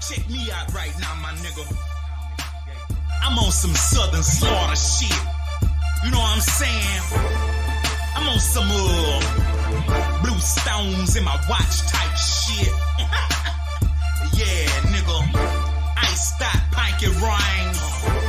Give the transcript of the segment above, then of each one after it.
Check me out right now, my nigga. I'm on some Southern slaughter shit. You know what I'm saying? I'm on some blue stones in my watch type shit. Yeah, nigga. Ice stop, pinky ring.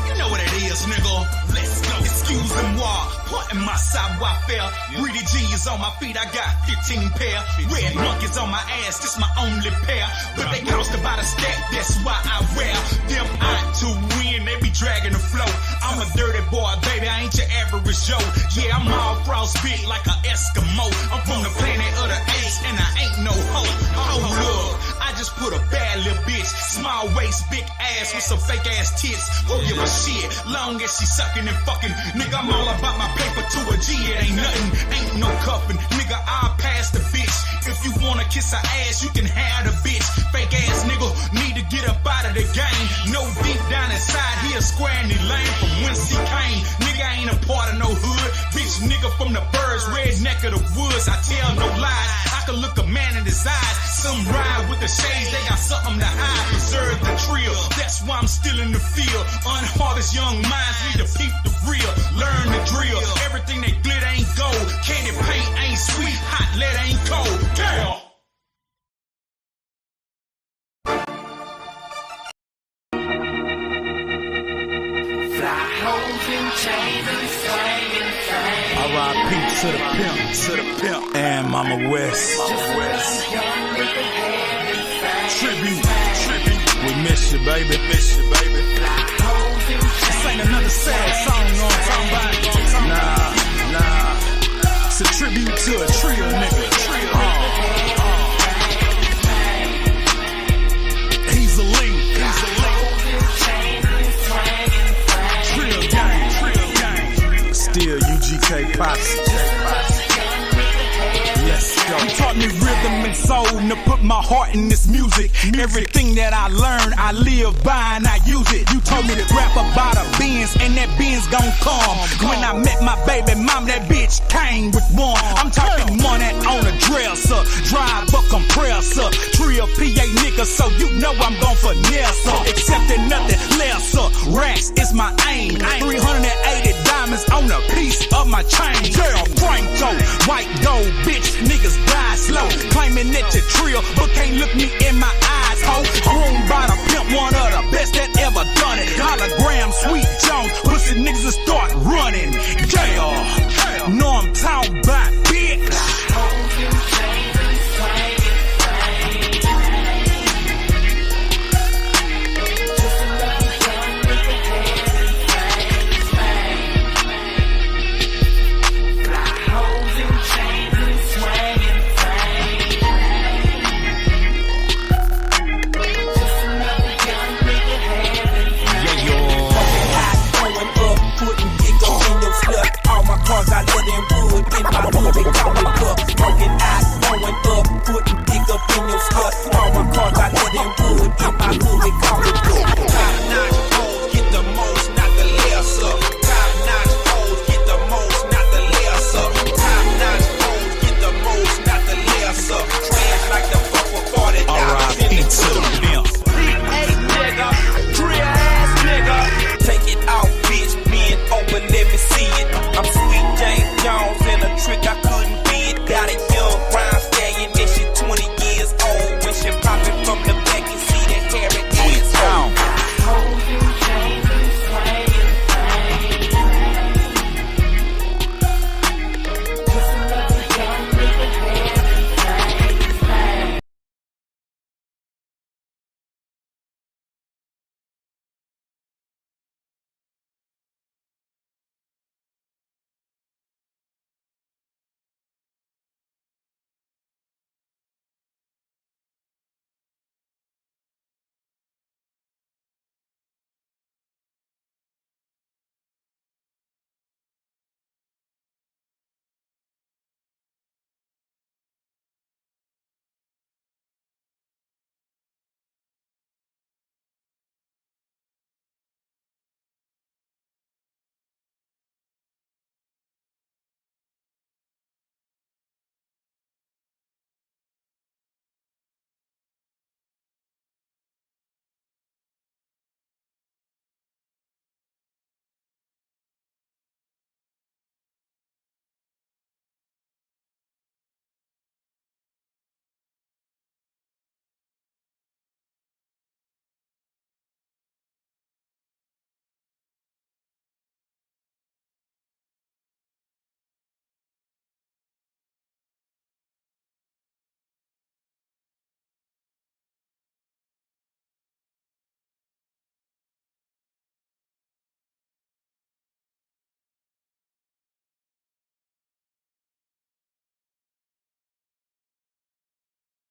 You know what it is, nigga. Let's go. Excuse me, moi. Put in my savoir-faire. Greedy G's on my feet, I got 15 pair. Red monkeys on my ass, this my only pair. But they cost about a stack, that's why I wear them out to win. They be dragging the flow. I'm a dirty boy, baby, I ain't your average Joe. Yeah, I'm all frostbit like an Eskimo. I'm from the planet of the apes, and I ain't no hoe. Oh, look, I just put a bad little bitch. Small waist, big ass with some fake ass tits. Who give a shit? Long as she sucking and fucking. Nigga, I'm all about my paper to a G. It ain't nothing, ain't no cuffing. Nigga, I'll pass the bitch. If you wanna kiss her ass, you can have the bitch. Fake ass nigga, need to get up out of the game. No deep down inside, he a square and he lame from whence he came. Nigga ain't a part of no hood. Bitch nigga from the birds, redneck of the woods. I tell no lies. I can look a man in his eyes. Some ride with the shades, they got something to hide. Preserve the trio, that's why I'm still in the field. Unharvest young minds need to peep the real. Learn the drill, everything they glitter ain't gold. Candy paint ain't sweet, hot lead ain't cold. Damn! R.I.P. to the pimp, and Mama West. Tribute. We miss you, baby. This ain't another sad song, you know what I'm talking about? Nah. It's a tribute to a trio, nigga. He's a link. Trio gang. Still UGK posse. Let's go. You taught me rhythm and soul to put my heart in this music. Everything that I learned, I live by and I use it. You told me to rap about a Benz and that Benz gon' come. When I met my baby mom, that bitch came with one. I'm talking money on a dresser, drive a compressor, trio PA nigga, so you know I'm gon' finesse her. Accepting nothing lesser, racks is my aim. 380 diamonds on a piece of my chain. Girl, Franco, white gold, bitch, niggas die slow. Claiming that you're trill, but can't look me in my eyes, ho. Groomed by the pimp, one of the best that ever done it. Hologram, Sweet Jones, pussy niggas will start running. Yeah, know I'm talking about, bitch.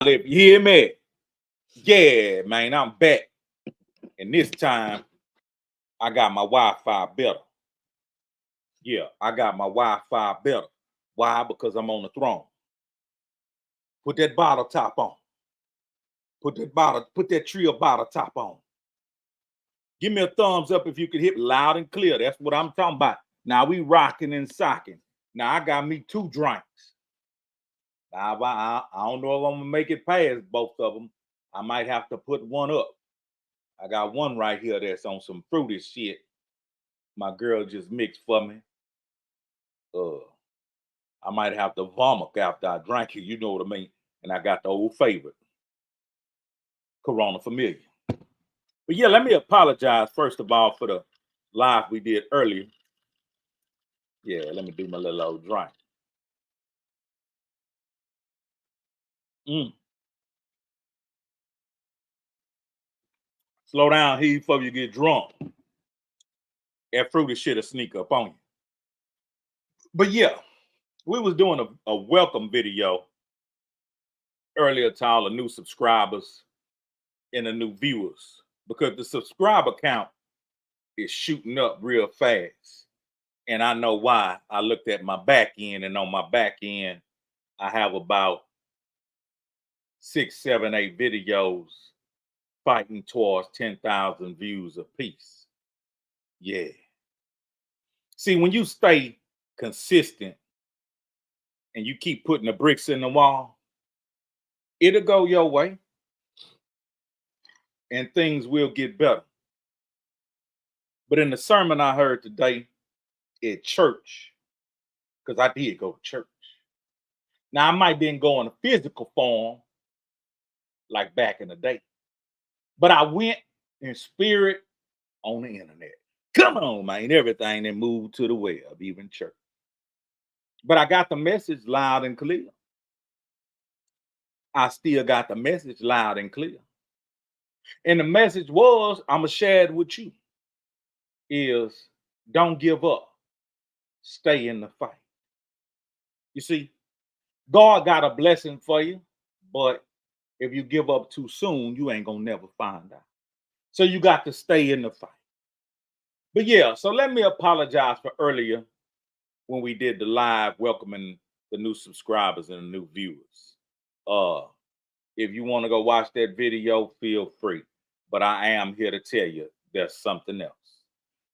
If you hear me, yeah, man, I'm back. And this time, I got my Wi-Fi better. Yeah, I got my Wi-Fi better. Why? Because I'm on the throne. Put that bottle top on. Put that trio bottle top on. Give me a thumbs up if you can hit loud and clear. That's what I'm talking about. Now we rocking and socking. Now I got me 2 drinks. Now I don't know if I'm gonna make it past both of them. I might have to put one up. I got one right here that's on some fruity shit. My girl just mixed for me. I might have to vomit after I drank it, you know what I mean? And I got the old favorite, Corona Familiar. But yeah, let me apologize first of all for the live we did earlier. Yeah, let me do my little old drink. Slow down, heave before you get drunk. That fruity shit'll sneak up on you. But yeah, we was doing a welcome video earlier to all the new subscribers and the new viewers because the subscriber count is shooting up real fast. And I know why. I looked at my back end, and on my back end, I have about 6, 7, 8 videos fighting towards 10,000 views apiece. Yeah. See, when you stay consistent and you keep putting the bricks in the wall, it'll go your way and things will get better. But in the sermon I heard today at church, because I did go to church. Now, I might didn't go in a physical form like back in the day, but I went in spirit on the internet. Come on, man. Everything that moved to the web, even church. But I got the message loud and clear. I still got the message loud and clear. And the message was, I'm going to share it with you, is don't give up. Stay in the fight. You see, God got a blessing for you, but if you give up too soon, you ain't going to never find out. So you got to stay in the fight. But yeah, so let me apologize for earlier when we did the live welcoming the new subscribers and the new viewers. If you want to go watch that video, feel free. But I am here to tell you there's something else.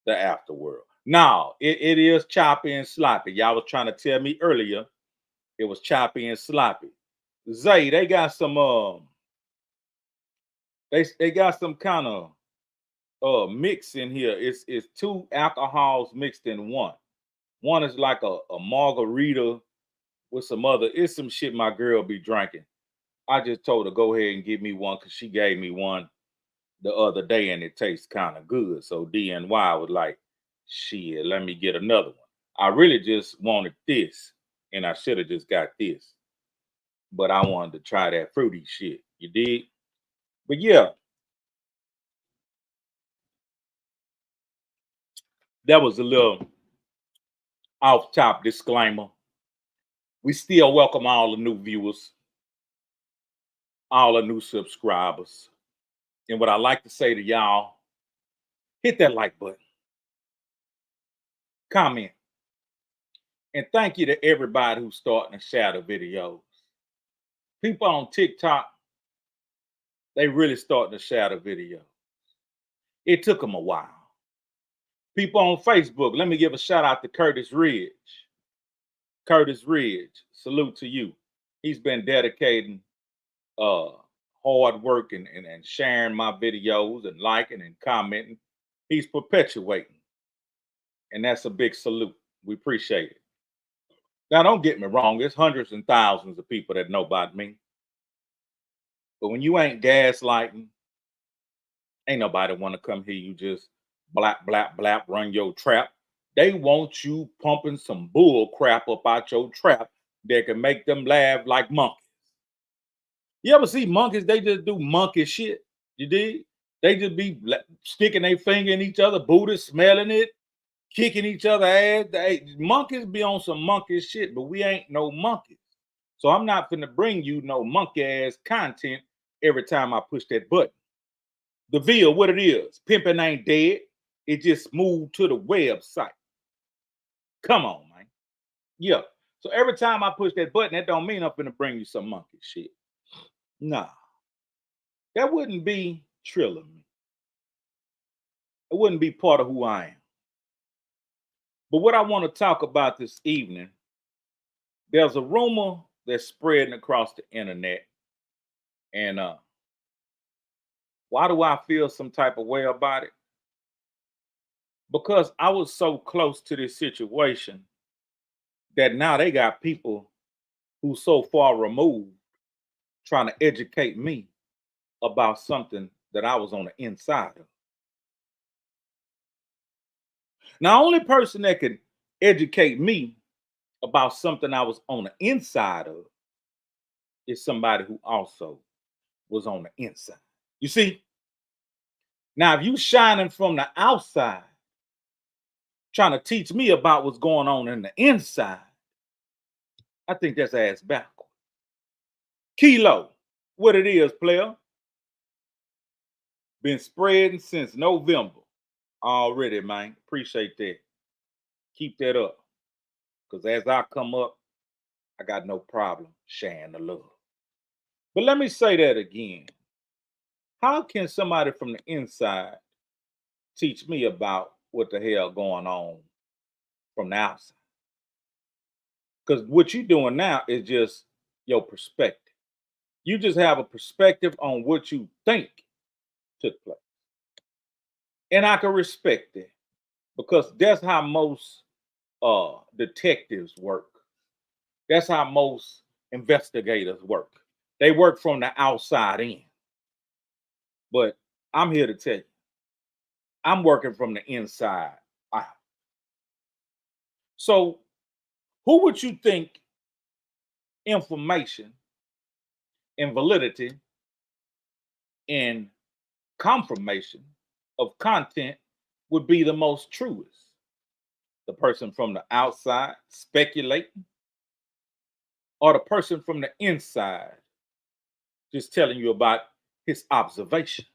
The afterworld. Now, it is choppy and sloppy. Y'all was trying to tell me earlier it was choppy and sloppy. Zay, they got some they got some kind of mix in here. It's 2 alcohols mixed in one. One is like a margarita with some other. It's some shit my girl be drinking. I just told her go ahead and give me one because she gave me one the other day and it tastes kind of good. So DNY was like, shit, let me get another one. I really just wanted this and I should have just got this. But I wanted to try that fruity shit. You dig? But yeah, that was a little off top disclaimer. We still welcome all the new viewers, all the new subscribers. And what I like to say to y'all, hit that like button, comment, and thank you to everybody who's starting to share the videos. People on TikTok, they really starting to share the video. It took them a while. People on Facebook, let me give a shout out to Curtis Ridge. Curtis Ridge, salute to you. He's been dedicating hard work and sharing my videos and liking and commenting. He's perpetuating. And that's a big salute. We appreciate it. Now, don't get me wrong. There's hundreds and thousands of people that know about me. But when you ain't gaslighting, ain't nobody want to come here. You just blap, blap, blap, run your trap. They want you pumping some bull crap up out your trap that can make them laugh like monkeys. You ever see monkeys? They just do monkey shit. You dig? They just be sticking their finger in each other, booty, smelling it, kicking each other ass. Monkeys be on some monkey shit, but we ain't no monkeys. So I'm not finna bring you no monkey ass content every time I push that button. The Ville, what it is, pimping ain't dead. It just moved to the website. Come on, man. Yeah. So every time I push that button, that don't mean I'm finna bring you some monkey shit. Nah. That wouldn't be Triller me. It wouldn't be part of who I am. But what I want to talk about this evening, there's a rumor that's spreading across the internet. And why do I feel some type of way about it? Because I was so close to this situation that now they got people who so far removed trying to educate me about something that I was on the inside of. Now, only person that can educate me about something I was on the inside of is somebody who also was on the inside. You see, now if you shining from the outside, trying to teach me about what's going on in the inside, I think that's ass backward. Kilo, what it is, player. Been spreading since November already, man. Appreciate that. Keep that up. Because as I come up, I got no problem sharing the love. But let me say that again. How can somebody from the inside teach me about what the hell going on from the outside? Because what you're doing now is just your perspective. You just have a perspective on what you think took place. And I can respect that because that's how most detectives work. That's how most investigators work. They work from the outside in. But I'm here to tell you, I'm working from the inside out. So, who would you think information and validity and confirmation of content would be the most truest? The person from the outside speculating, or the person from the inside just telling you about his observation?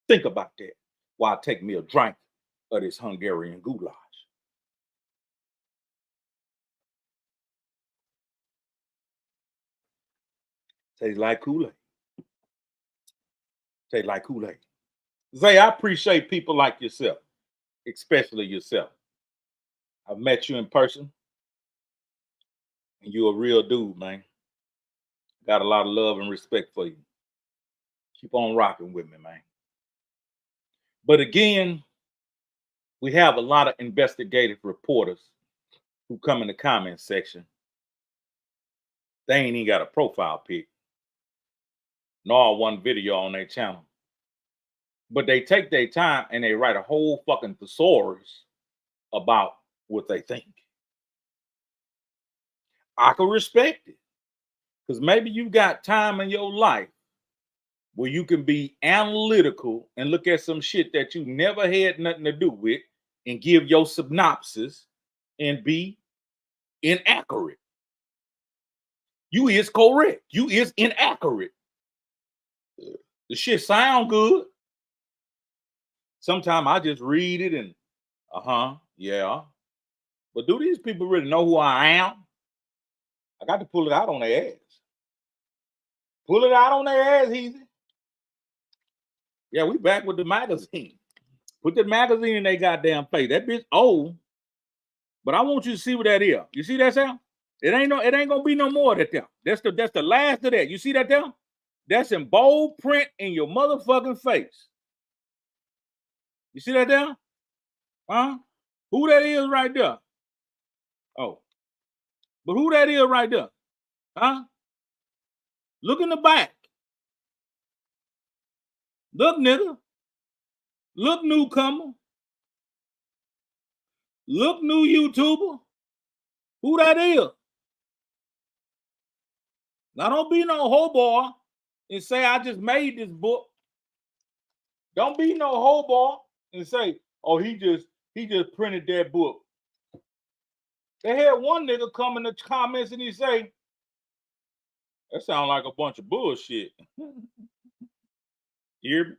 Think about that while I take me a drink of this Hungarian goulash. Tastes like Kool-Aid. Tastes like Kool-Aid. Zay, I appreciate people like yourself, especially yourself. I've met you in person, and you're a real dude, man. Got a lot of love and respect for you. Keep on rocking with me, man. But again, we have a lot of investigative reporters who come in the comment section. They ain't even got a profile pic, nor one video on their channel. But they take their time and they write a whole fucking thesaurus about what they think. I can respect it. Because maybe you got time in your life where you can be analytical and look at some shit that you never had nothing to do with and give your synopsis and be inaccurate. You is correct. You is inaccurate. The shit sound good. Sometimes I just read it and yeah. But do these people really know who I am? I got to pull it out on their ass. Pull it out on their ass, easy. Yeah, we back with the magazine. Put the magazine in their goddamn face. That bitch old. But I want you to see what that is. You see that sound? It ain't gonna be no more of that there. That's the last of that. You see that there? That's in bold print in your motherfucking face. You see that there? Huh? Who that is right there? Oh. But who that is right there? Huh? Look in the back. Look, nigga. Look, newcomer. Look, new YouTuber. Who that is? Now don't be no hobo and say I just made this book. Don't be no hobo and say, oh, he just printed that book. They had one nigga come in the comments and he say, that sound like a bunch of bullshit. You hear me?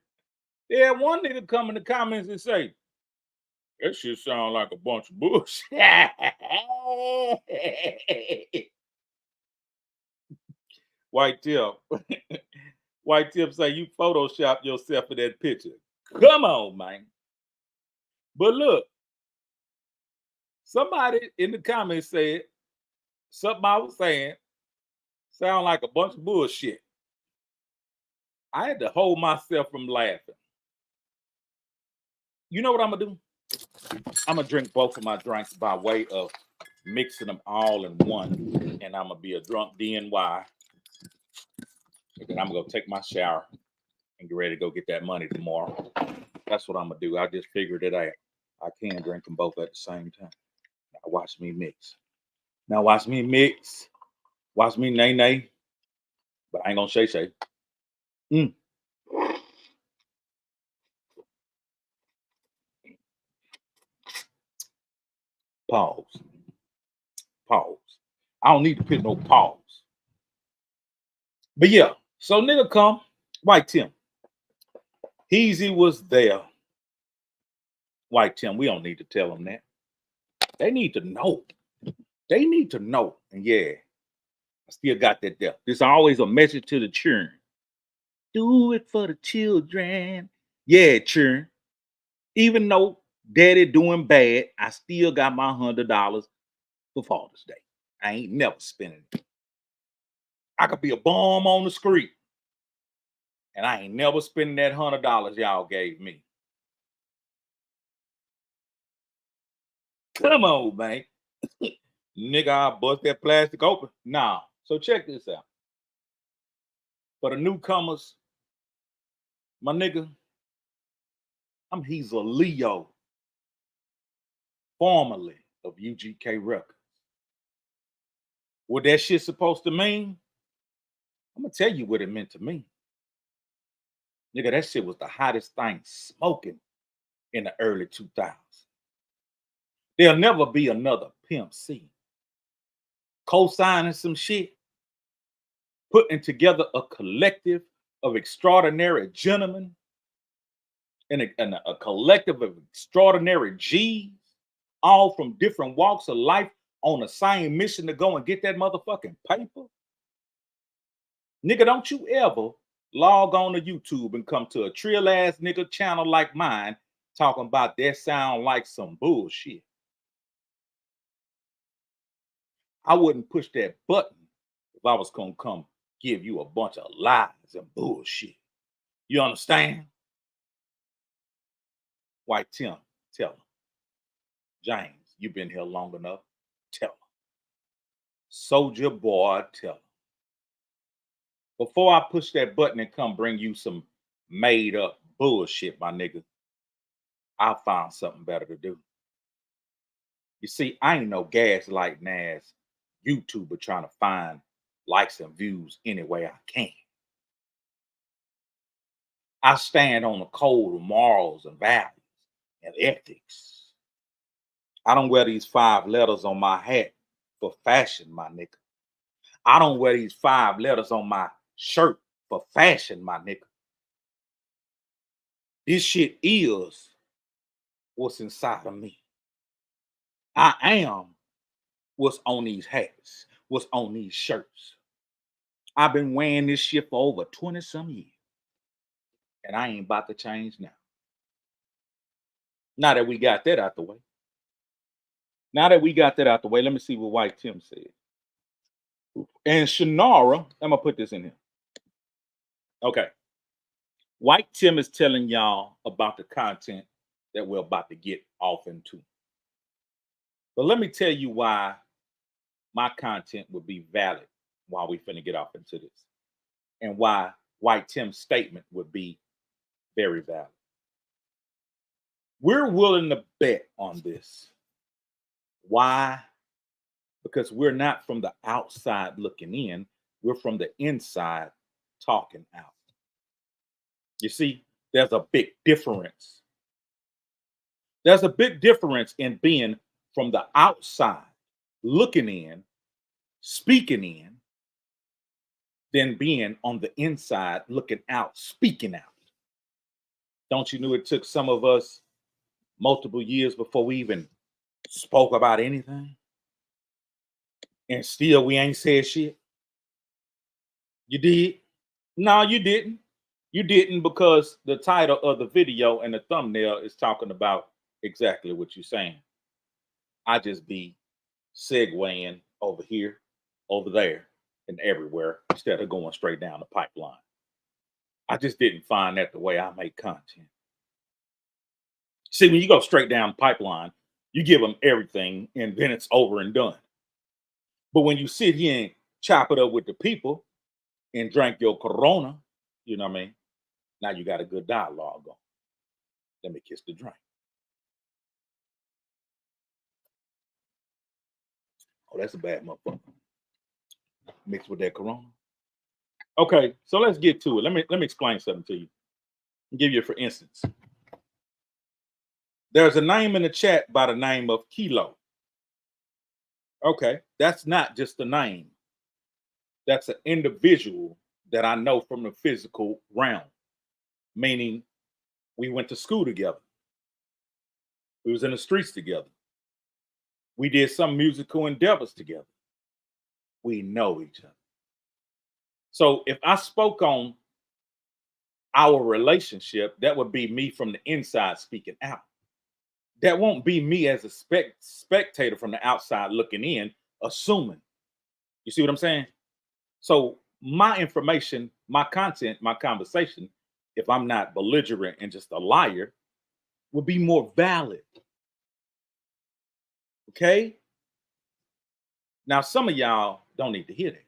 They had one nigga come in the comments and say, that shit sound like a bunch of bullshit. White Tip. White Tip say you photoshopped yourself in that picture. Come on, man. But look, somebody in the comments said something I was saying sound like a bunch of bullshit. I had to hold myself from laughing. You know what I'm gonna do? I'm gonna drink both of my drinks by way of mixing them all in one, and I'm gonna be a drunk DNY. And then I'm gonna go take my shower and get ready to go get that money tomorrow. That's what I'm gonna do. I just figured it out. I can drink them both at the same time. Now watch me mix. Now watch me mix. Watch me nay nay. But I ain't gonna say. Mm. Pause. Pause. I don't need to put no pause. But yeah, so nigga come, White Tim. Heezy was there. White Tim, we don't need to tell them that. They need to know. They need to know. And yeah, I still got that there. There's always a message to the children. Do it for the children. Yeah, children. Even though daddy doing bad, I still got my $100 for Father's Day. I ain't never spending it. I could be a bum on the street. And I ain't never spending that $100 y'all gave me. Come on, man. Nigga, I'll bust that plastic open. Nah. So check this out. For the newcomers, my nigga, he's a Leo, formerly of UGK Records. What that shit supposed to mean? I'm gonna tell you what it meant to me. Nigga, that shit was the hottest thing smoking in the early 2000s. There'll never be another Pimp C. Co-signing some shit, putting together a collective of extraordinary gentlemen and a collective of extraordinary G's, all from different walks of life on the same mission to go and get that motherfucking paper. Nigga, don't you ever log on to YouTube and come to a trill ass nigga channel like mine talking about that sound like some bullshit. I wouldn't push that button if I was gonna come give you a bunch of lies and bullshit. You understand? White Tim, tell him. James, you've been here long enough. Tell him. Soldier Boy, tell him. Before I push that button and come bring you some made up bullshit, my nigga, I found something better to do. You see, I ain't no gaslighting ass YouTuber trying to find likes and views any way I can. I stand on the code of morals and values and ethics. I don't wear these 5 letters on my hat for fashion, my nigga. I don't wear these 5 letters on my shirt for fashion, my nigga. This shit is what's inside of me. I am what's on these hats, what's on these shirts. I've been wearing this shit for over 20 some years. And I ain't about to change now. Now that we got that out the way. Let me see what White Tim said. And Shannara, I'm gonna put this in here. Okay. White Tim is telling y'all about the content that we're about to get off into. But let me tell you why my content would be valid while we finna get off into this. And why White Tim's statement would be very valid. We're willing to bet on this. Why? Because we're not from the outside looking in, we're from the inside talking out. You see, there's a big difference. There's a big difference in being from the outside looking in, speaking in, than being on the inside, looking out, speaking out. Don't you know it took some of us multiple years before we even spoke about anything? And still we ain't said shit. You did? No, you didn't. You didn't, because the title of the video and the thumbnail is talking about exactly what you're saying. I just be segueing over here, over there, and everywhere instead of going straight down the pipeline. I just didn't find that the way I make content. See, when you go straight down the pipeline, you give them everything and then it's over and done. But when you sit here and chop it up with the people and drink your Corona, you know what I mean? Now you got a good dialogue going. Let me kiss the drink. Oh, that's a bad motherfucker. Mixed with that Corona. Okay, so let's get to it. Let me explain something to you. I'll give you, for instance. There's a name in the chat by the name of Kilo. Okay, that's not just a name. That's an individual that I know from the physical realm, meaning we went to school together. We was in the streets together. We did some musical endeavors together. We know each other. So if I spoke on our relationship, that would be me from the inside speaking out. That won't be me as a spectator from the outside looking in, assuming. You see what I'm saying? So my information, my content, my conversation, if I'm not belligerent and just a liar, will be more valid. Okay? Now, some of y'all don't need to hear that,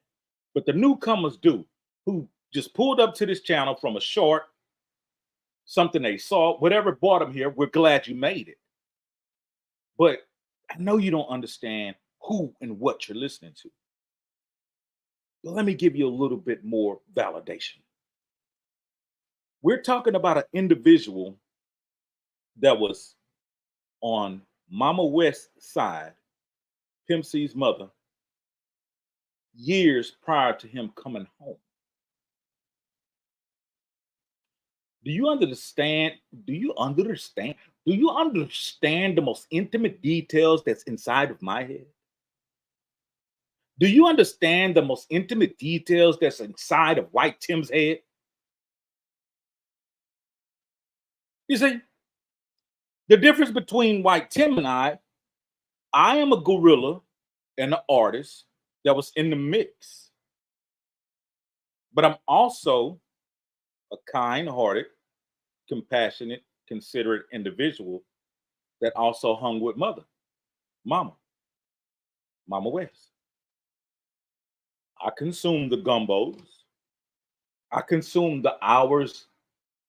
but the newcomers do, who just pulled up to this channel from a short, something they saw, whatever brought them here. We're glad you made it. But I know you don't understand who and what you're listening to. But let me give you a little bit more validation. We're talking about an individual that was on Mama West's side, Pimp C's mother, years prior to him coming home. Do you understand? Do you understand? Do you understand the most intimate details that's inside of my head? Do you understand the most intimate details that's inside of White Tim's head? You see, the difference between White Tim and I am a gorilla and an artist that was in the mix. But I'm also a kind-hearted, compassionate, considerate individual that also hung with Mama West. I consumed the gumbos. I consumed the hours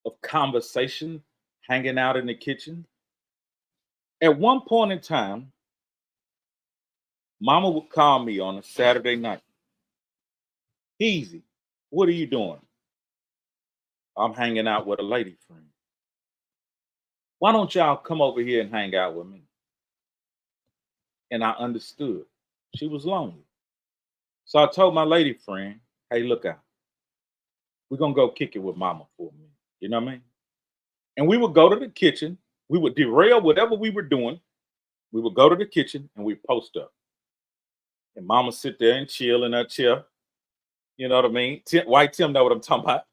of conversation, hanging out in the kitchen. At one point in time, Mama would call me on a Saturday night. Easy, what are you doing? I'm hanging out with a lady friend. Why don't y'all come over here and hang out with me? And I understood. She was lonely. So I told my lady friend, hey, look out. We're going to go kick it with Mama for a minute. You know what I mean? And we would go to the kitchen. We would derail whatever we were doing. We would go to the kitchen and we'd post up. And Mama sit there and chill in her chair. You know what I mean? White Tim know what I'm talking about.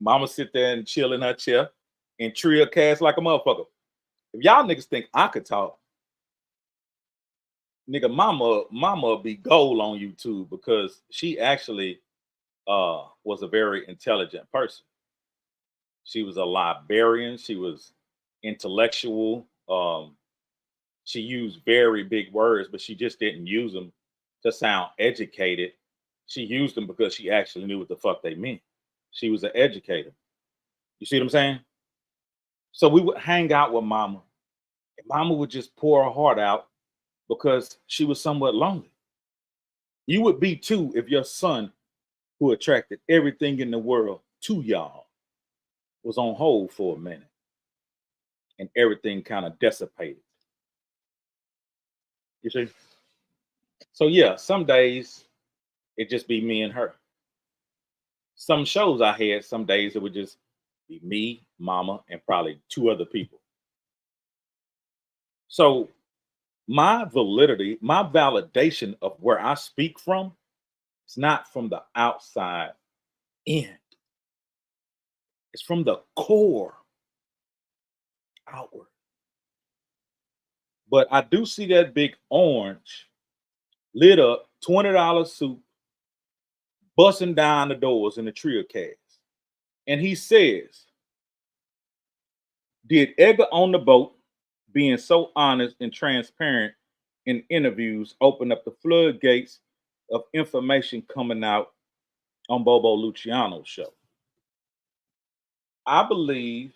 Mama sit there and chill in her chair and trio cast like a motherfucker. If y'all niggas think I could talk, nigga, mama be gold on YouTube, because she actually was a very intelligent person. She was a librarian. She was intellectual. She used very big words, but she just didn't use them to sound educated. She used them because she actually knew what the fuck they meant. She was an educator. You see what I'm saying? So we would hang out with Mama, and Mama would just pour her heart out because she was somewhat lonely. You would be too if your son, who attracted everything in the world to y'all, was on hold for a minute and everything kind of dissipated. You see? So yeah, some days it just be me and her. Some shows I had, some days it would just be me, mama, and probably two other people. So my validity, my validation of where I speak from, it's not from the outside in. It's from the core outward. But I do see that big orange lit up, $20 suit, busting down the doors in the trio cast. And he says, did Edgar on the boat, being so honest and transparent in interviews, open up the floodgates of information coming out on Bobo Luciano's show? I believe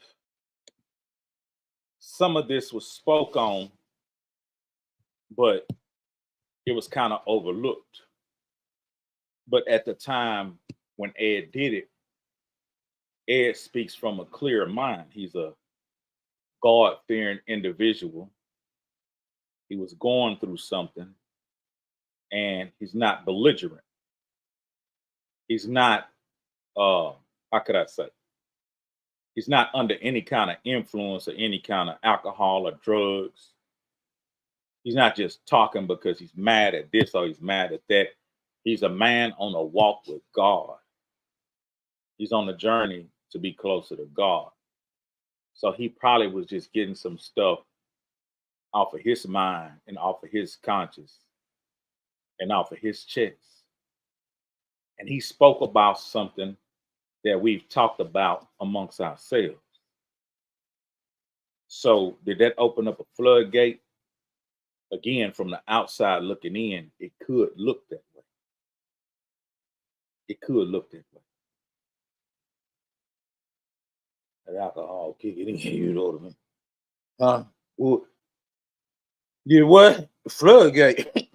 some of this was spoke on, but it was kind of overlooked. But at the time when Ed did it, Ed speaks from a clear mind. He's a God fearing individual. He was going through something and he's not belligerent. He's not, how could I say? He's not under any kind of influence or any kind of alcohol or drugs. He's not just talking because he's mad at this or he's mad at that. He's a man on a walk with God. He's on a journey to be closer to God. So he probably was just getting some stuff off of his mind and off of his conscience and off of his chest. And he spoke about something that we've talked about amongst ourselves. So did that open up a floodgate? Again, from the outside looking in, it could look that way. It could look that way. That alcohol kicking in, you know what I mean? Huh? Well, yeah, what? Floodgate.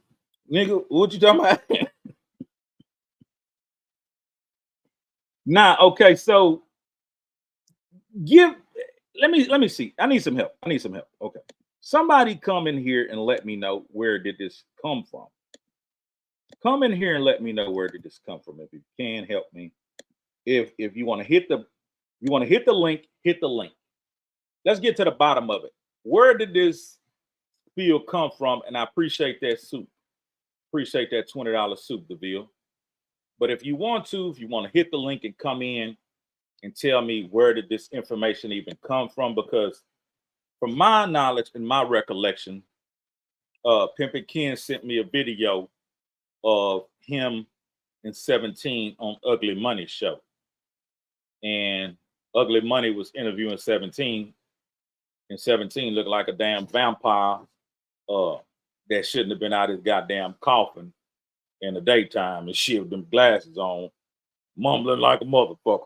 Nigga, what you talking about? Nah, okay, so give let me see. I need some help. I need some help. Okay. Somebody come in here and let me know where did this come from. Come in here and let me know where did this come from. If you can help me. If you want to hit the link, hit the link. Let's get to the bottom of it. Where did this feel come from? And I appreciate that soup. Appreciate that $20 soup, DeVille. But if you want to hit the link and come in and tell me where did this information even come from, because from my knowledge and my recollection, Pimp and Ken sent me a video of him in 17 on Ugly Money show. And Ugly Money was interviewing 17, and 17 looked like a damn vampire that shouldn't have been out his goddamn coffin in the daytime and shit with them glasses on, mumbling like a motherfucker.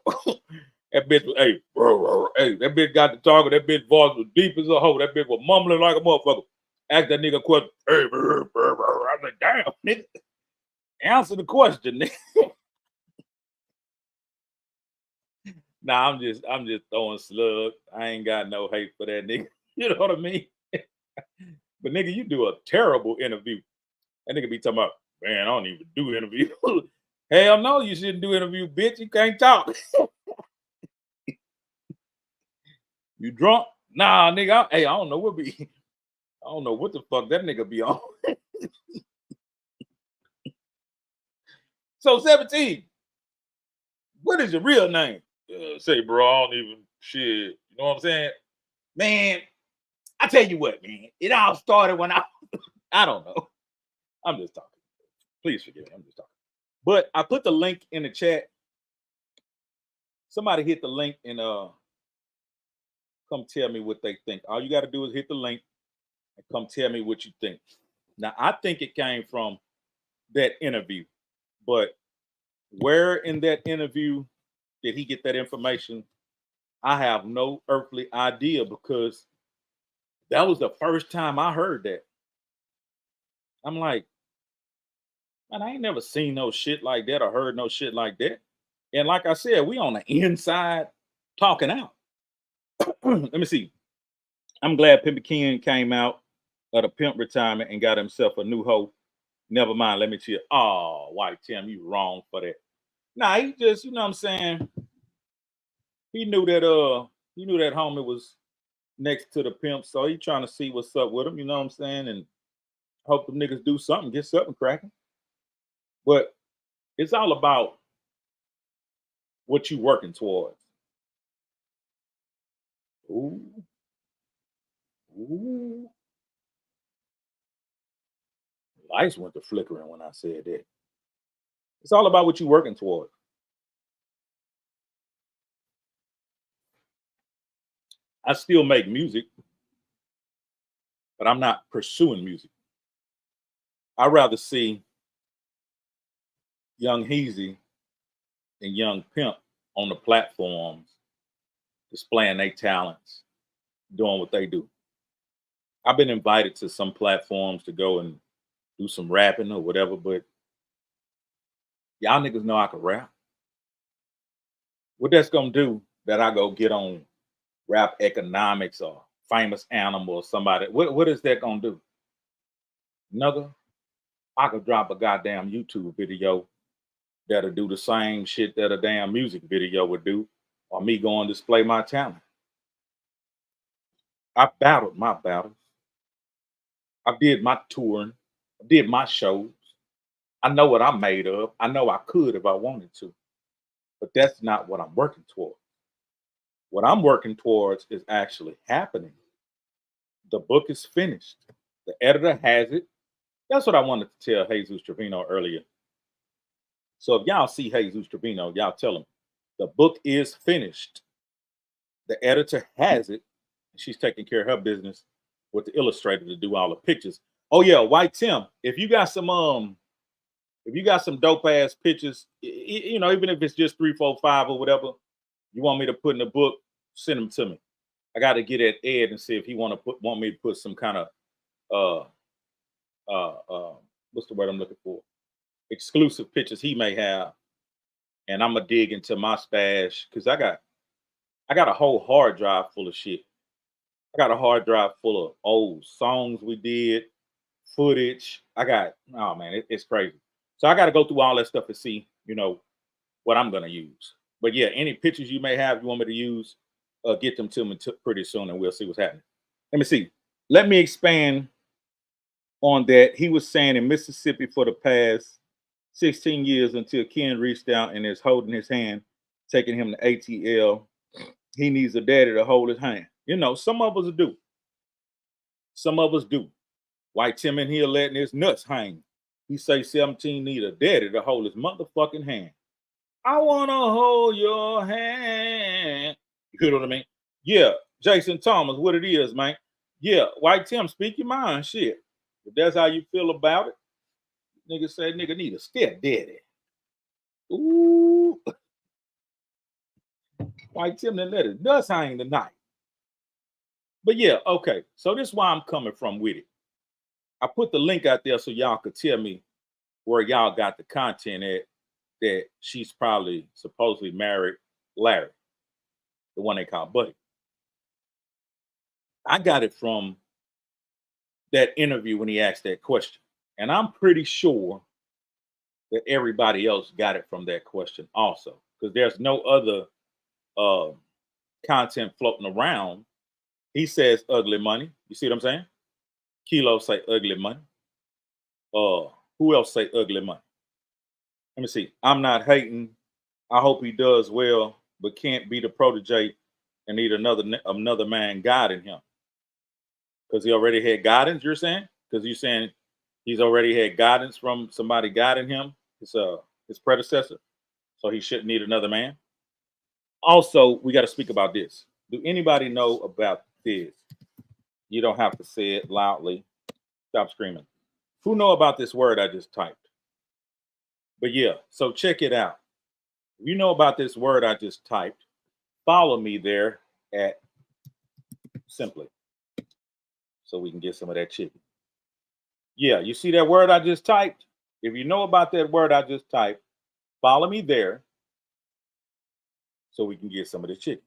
That bitch was, hey, bro, hey, that bitch got to talking. That bitch voice was deep as a hole. That bitch was mumbling like a motherfucker. Ask that nigga a question. Hey, bro, bro, bro. I was like, damn, nigga. Answer the question, nigga. Nah, I'm just throwing slugs. I ain't got no hate for that nigga. You know what I mean? But nigga, you do a terrible interview. That nigga be talking about, man, I don't even do interviews. Hell no, you shouldn't do interview, bitch. You can't talk. You drunk? Nah, nigga. Hey, I don't know what the fuck that nigga be on. So 17, what is your real name? Say, bro, I don't even shit. You know what I'm saying? Man, I tell you what, man. It all started when I don't know. I'm just talking. Please forgive me. I'm just talking. But I put the link in the chat. Somebody hit the link and come tell me what they think. All you got to do is hit the link and come tell me what you think. Now, I think it came from that interview, but where in that interview did he get that information? I have no earthly idea, because that was the first time I heard that. I'm like, man, I ain't never seen no shit like that or heard no shit like that. And like I said, we on the inside talking out. Let me see. I'm glad Pimp Ken came out of the pimp retirement and got himself a new hoe. Never mind. Let me tell you. Oh, White Tim, you wrong for that. Nah, he just, you know what I'm saying? He knew that homie was next to the pimp, so he trying to see what's up with him, you know what I'm saying? And hope the niggas do something, get something cracking. But it's all about what you working towards. Ooh, ooh. Lights went to flickering when I said that. It's all about what you working towards. I still make music, but I'm not pursuing music. I'd rather see Young Heezy and Young Pimp on the platforms displaying their talents, doing what they do. I've been invited to some platforms to go and do some rapping or whatever, but y'all niggas know I can rap. What that's gonna do that I go get on Rap Economics or Famous Animal or somebody? What is that gonna do? Nigga, I could drop a goddamn YouTube video that'll do the same shit that a damn music video would do, or me going display my talent. I battled my battles. I did my touring. I did my shows. I know what I'm made of. I know I could if I wanted to, but that's not what I'm working towards. What I'm working towards is actually happening. The book is finished. The editor has it. That's what I wanted to tell Jesus Trevino earlier. So if y'all see Jesus Trevino, y'all tell him the book is finished. The editor has it. She's taking care of her business with the illustrator to do all the pictures. Oh yeah, White Tim, if you got some dope ass pictures, you know, even if it's just 3, 4, 5 or whatever, you want me to put in the book, send them to me. I got to get at Ed and see if he want me to put some kind of what's the word I'm looking for? Exclusive pictures he may have, and I'm gonna dig into my stash because I got a whole hard drive full of shit. I got a hard drive full of old songs we did, footage. Oh man, it's crazy. So I got to go through all that stuff to see, you know, what I'm gonna use. But yeah, any pictures you may have you want me to use, get them to me pretty soon, and we'll see what's happening. Let me see. Let me expand on that. He was saying in Mississippi for the past 16 years until Ken reached out and is holding his hand, taking him to ATL. He needs a daddy to hold his hand. You know, some of us do. Some of us do. White Tim in here letting his nuts hang. He say 17 need a daddy to hold his motherfucking hand. I wanna hold your hand. You know what I mean? Yeah, Jason Thomas, what it is, man. Yeah, White Tim, speak your mind, shit. If that's how you feel about it, nigga say nigga need a step daddy. Ooh, White Tim done let his nuts hang tonight. But yeah, okay. So this is why I'm coming from with it. I put the link out there so y'all could tell me where y'all got the content at that she's probably supposedly married Larry, the one they call Buddy. I got it from that interview when he asked that question. And I'm pretty sure that everybody else got it from that question also, because there's no other uh, content floating around. He says ugly money. You see what I'm saying? Kilo say ugly money. Who else say ugly money? Let me see. I'm not hating. I hope he does well, but can't be the protege and need another man guiding him because he already had guidance. You're saying because you're saying he's already had guidance from somebody guiding him, his predecessor, so he shouldn't need another man. Also, we got to speak about this. Do anybody know about this? You don't have to say it loudly. Stop screaming. Who know about this word I just typed? But yeah, so check it out. If you know about this word I just typed, follow me there at Simply so we can get some of that chicken. Yeah, you see that word I just typed? If you know about that word I just typed, follow me there so we can get some of the chicken.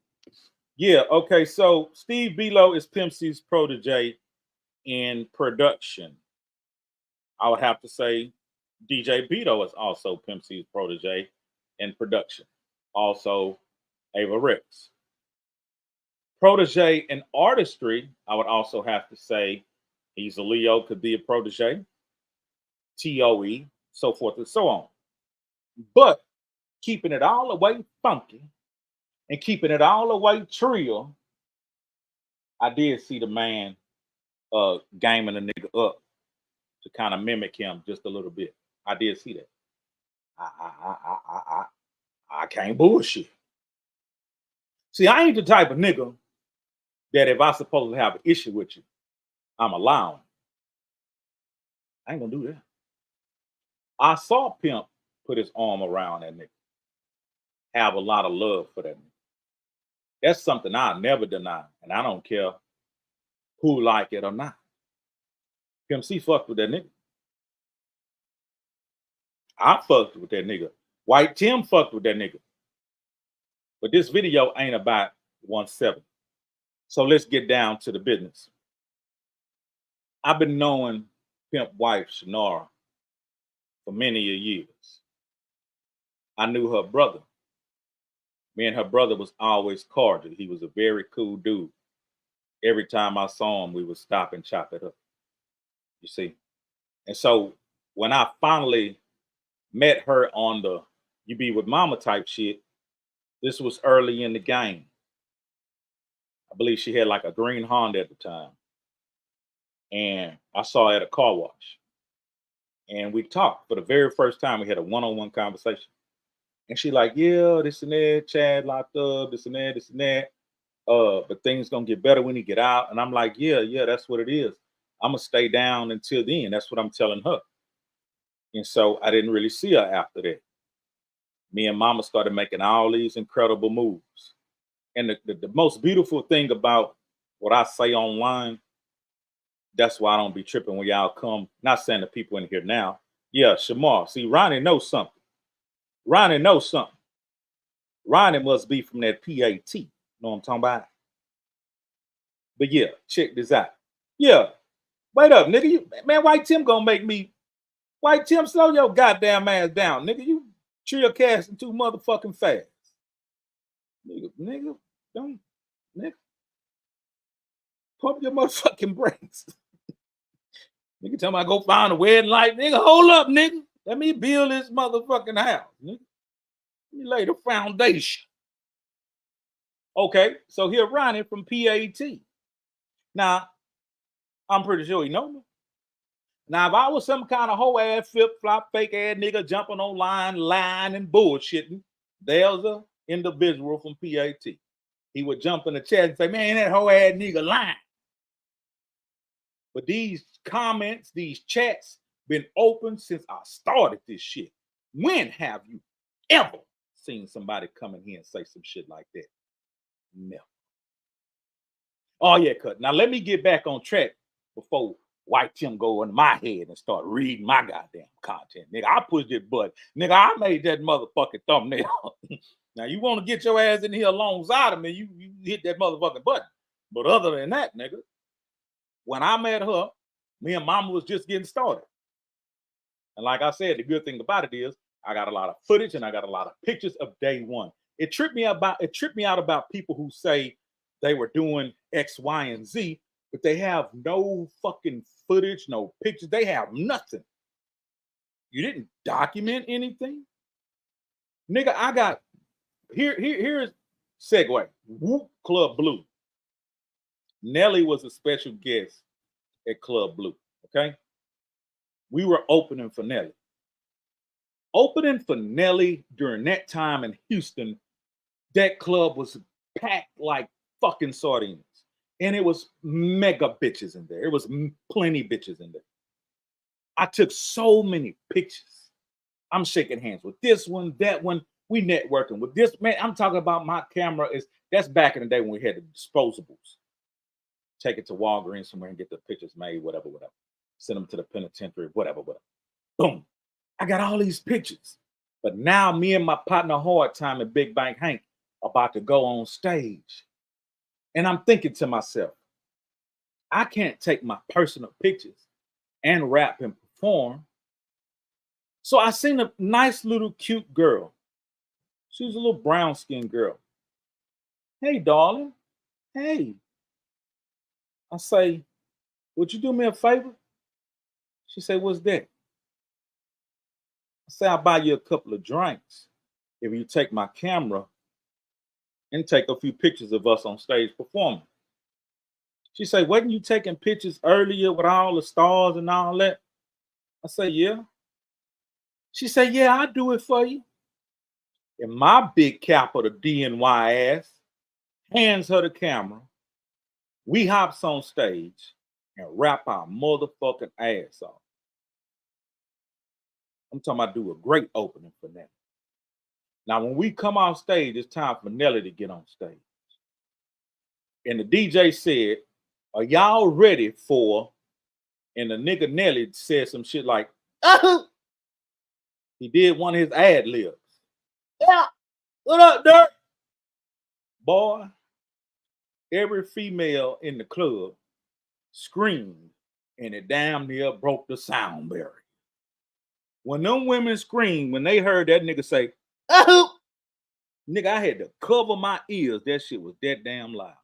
Yeah, okay, so Steve Belo is Pimp C's protege in production. I would have to say DJ Beto is also Pimp C's protege in production. Also, Ava Rex. Protege in artistry, I would also have to say he's a Leo, could be a protege, TOE, so forth and so on. But keeping it all the way funky and keeping it all the way trill, I did see the man gaming a nigga up to kind of mimic him just a little bit. I did see that. I can't bullshit. See, I ain't the type of nigga that if I supposed to have an issue with you, I'm allowing. I ain't gonna do that. I saw Pimp put his arm around that nigga. Have a lot of love for that nigga. That's something I never deny, and I don't care who like it or not. Pimp C fucked with that nigga. I fucked with that nigga. White Tim fucked with that nigga. But this video ain't about 1-7. So let's get down to the business. I've been knowing Pimp wife, Shannara, for many years. I knew her brother. Me and her brother was always cordial. He was a very cool dude. Every time I saw him, we would stop and chop it up. You see? And so when I finally met her on the You Be With Mama type shit, this was early in the game. I believe she had like a green Honda at the time. And I saw her at a car wash. And we talked for the very first time. We had a one-on-one conversation. And she like, yeah, this and that, Chad locked up, this and that, this and that. But things gonna get better when he get out. And I'm like, yeah, that's what it is. I'm gonna stay down until then. That's what I'm telling her. And so I didn't really see her after that. Me and Mama started making all these incredible moves. And the most beautiful thing about what I say online, that's why I don't be tripping when y'all come. Not saying the people in here now. Yeah, Shamar. See, Ronnie knows something. Ronnie knows something. Ronnie must be from that PAT. Know what I'm talking about? But yeah, check this out. Yeah, wait up, nigga. Man, White Tim gonna make me. White Tim, slow your goddamn ass down, nigga. You trill casting too motherfucking fast. Nigga, don't, nigga. Pump your motherfucking brakes. Nigga tell me I go find a wedding light. Nigga, hold up, nigga. Let me build this motherfucking house, nigga. Let me lay the foundation. Okay, so here Ronnie from PAT. Now, I'm pretty sure he know me. Now, if I was some kind of hoe ass, flip-flop, fake ass nigga jumping online, lying and bullshitting, there's a individual from PAT. He would jump in the chat and say, man, that hoe ass nigga lying. But these comments, these chats, been open since I started this shit. When have you ever seen somebody come in here and say some shit like that? Never. Oh yeah, cut. Now let me get back on track before White Tim go in my head and start reading my goddamn content. Nigga, I pushed it button. Nigga, I made that motherfucking thumbnail. Now you want to get your ass in here alongside of me, you hit that motherfucking button. But other than that, nigga, when I met her, me and Mama was just getting started. And like I said, the good thing about it is I got a lot of footage and I got a lot of pictures of day one. It tripped me out about people who say they were doing X, Y, and Z, but they have no fucking footage, no pictures. They have nothing. You didn't document anything? Nigga, I got here's segue. Whoop Club Blue. Nelly was a special guest at Club Blue. Okay. We were opening for Nelly. Opening for Nelly during that time in Houston, that club was packed like fucking sardines. And it was mega bitches in there. It was plenty bitches in there. I took so many pictures. I'm shaking hands with this one, that one. We networking with this. Man, I'm talking about my camera. That's back in the day when we had the disposables. Take it to Walgreens somewhere and get the pictures made, whatever. Send them to the penitentiary, whatever. Boom. I got all these pictures. But now me and my partner Hard Time and Big Bank Hank about to go on stage. And I'm thinking to myself, I can't take my personal pictures and rap and perform. So I seen a nice little cute girl. She was a little brown skinned girl. Hey, darling. Hey. I say, would you do me a favor? She said, what's that? I say, I'll buy you a couple of drinks if you take my camera and take a few pictures of us on stage performing. She said, wasn't you taking pictures earlier with all the stars and all that? I say, yeah. She said, yeah, I'll do it for you. And my big capital DNY ass hands her the camera. We hops on stage and rap our motherfucking ass off. I'm talking about do a great opening for Nelly. Now, when we come off stage, it's time for Nelly to get on stage. And the DJ said, are y'all ready for? And the nigga Nelly said some shit like, oh! He did one of his ad libs. Yeah. What up, Dirt? Boy, every female in the club screamed, and it damn near broke the sound barrier. When them women screamed, when they heard that nigga say, oh! Nigga, I had to cover my ears. That shit was that damn loud.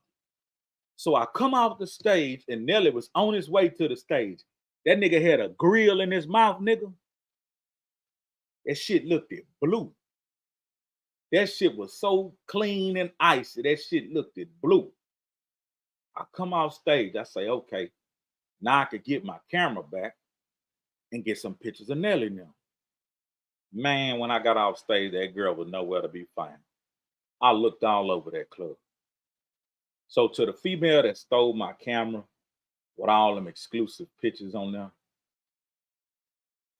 So I come off the stage, and Nelly was on his way to the stage. That nigga had a grill in his mouth, nigga. That shit looked it blue. That shit was so clean and icy. That shit looked it blue. I come off stage. I say, okay, now I could get my camera back and get some pictures of Nelly now. Man, when I got off stage, that girl was nowhere to be found. I looked all over that club. So to the female that stole my camera with all them exclusive pictures on there,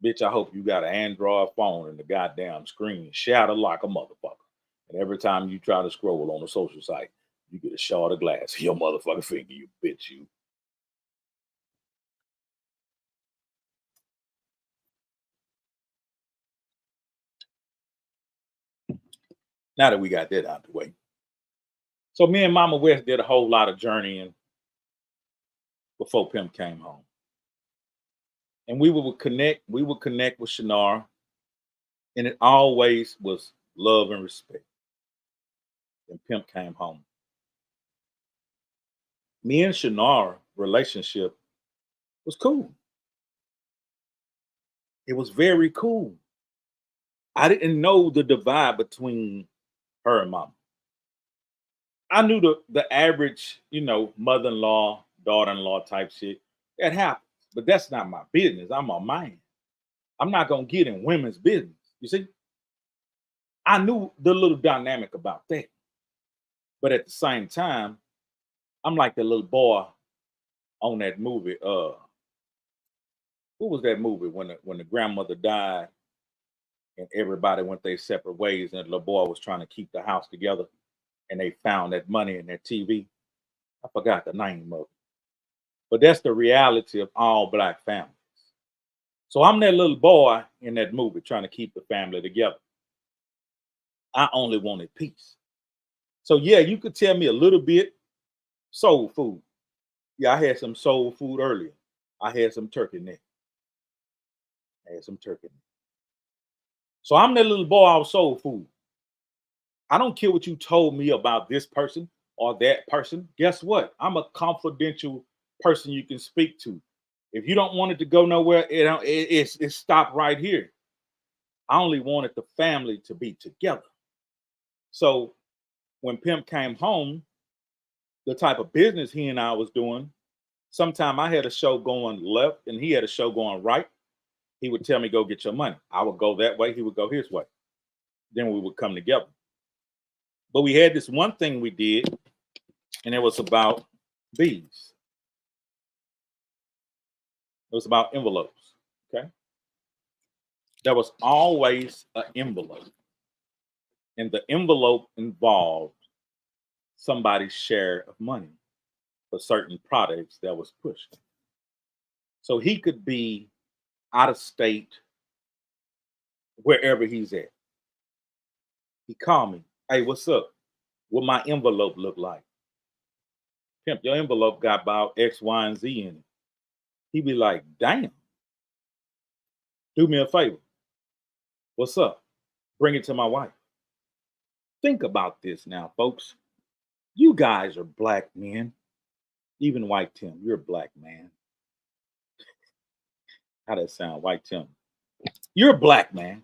bitch, I hope you got an Android phone and the goddamn screen shatter like a motherfucker. And every time you try to scroll on a social site, you get a shard of glass in your motherfucking finger, you bitch, you. Now that we got that out the way. So me and Mama West did a whole lot of journeying before Pimp came home. And we would connect with Shannara, and it always was love and respect. And Pimp came home. Me and Shannara relationship was cool. It was very cool. I didn't know the divide between her and Mama. I knew the average, mother-in-law, daughter-in-law type shit. That happens. But that's not my business. I'm a man. I'm not gonna get in women's business. You see? I knew the little dynamic about that. But at the same time, I'm like the little boy on that movie. What was that movie when the grandmother died and everybody went their separate ways and the little boy was trying to keep the house together and they found that money in that TV? I forgot the name of it. But that's the reality of all Black families. So I'm that little boy in that movie trying to keep the family together. I only wanted peace. So yeah, you could tell me a little bit soul food. Yeah, I had some soul food earlier. I had some turkey neck. So I'm that little boy off soul food. I don't care what you told me about this person or that person. Guess what? I'm a confidential person you can speak to. If you don't want it to go nowhere, it's stopped right here. I only wanted the family to be together. So when Pimp came home, the type of business he and I was doing, sometime I had a show going left and he had a show going right. He would tell me, go get your money. I would go that way. He would go his way. Then we would come together. But we had this one thing we did, and it was about these. It was about envelopes. Okay. There was always an envelope. And the envelope involved somebody's share of money for certain products that was pushed. So he could be out of state, wherever he's at. He called me. Hey, what's up? What my envelope look like? Pimp, your envelope got about X, Y, and Z in it. He'd be like, damn. Do me a favor. What's up? Bring it to my wife. Think about this now, folks. You guys are black men. Even White Tim, you're a black man. How that sound, White Tim? You're a black man.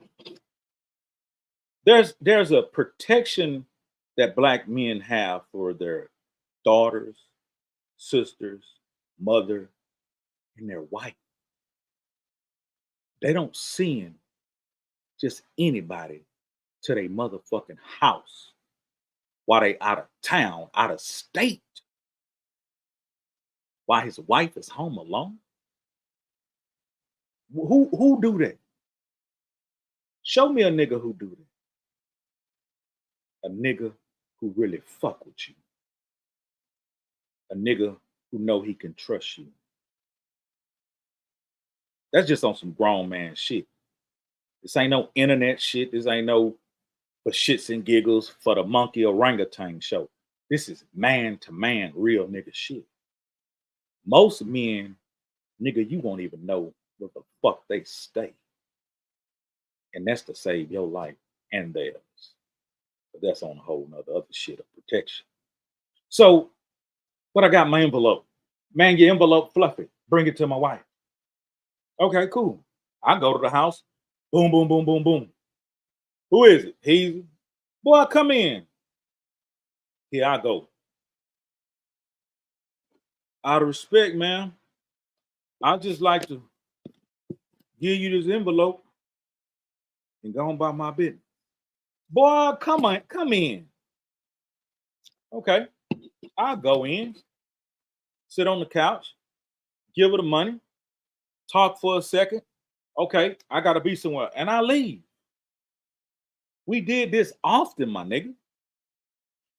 There's a protection that black men have for their daughters, sisters, mother, and their wife. They don't send just anybody to their motherfucking house while they out of town, out of state, while his wife is home alone. Who do that? Show me a nigga who do that. A nigga who really fuck with you. A nigga who know he can trust you. That's just on some grown man shit. This ain't no internet shit. This ain't no for shits and giggles for the monkey orangutan show. This is man to man, real nigga shit. Most men, nigga, you won't even know where the fuck they stay. And that's to save your life and theirs. But that's on a whole nother other shit of protection. So, what I got in my envelope? Man, your envelope fluffy. Bring it to my wife. Okay, cool. I go to the house. Boom, boom, boom, boom, boom. Who is it? He's boy, come in. Here I go. Out of respect, man, I just like to give you this envelope and go on by my business. Boy, come on, come in. Okay, I'll go in, sit on the couch, give her the money, talk for a second. Okay, I gotta be somewhere, and I leave. We did this often, my nigga.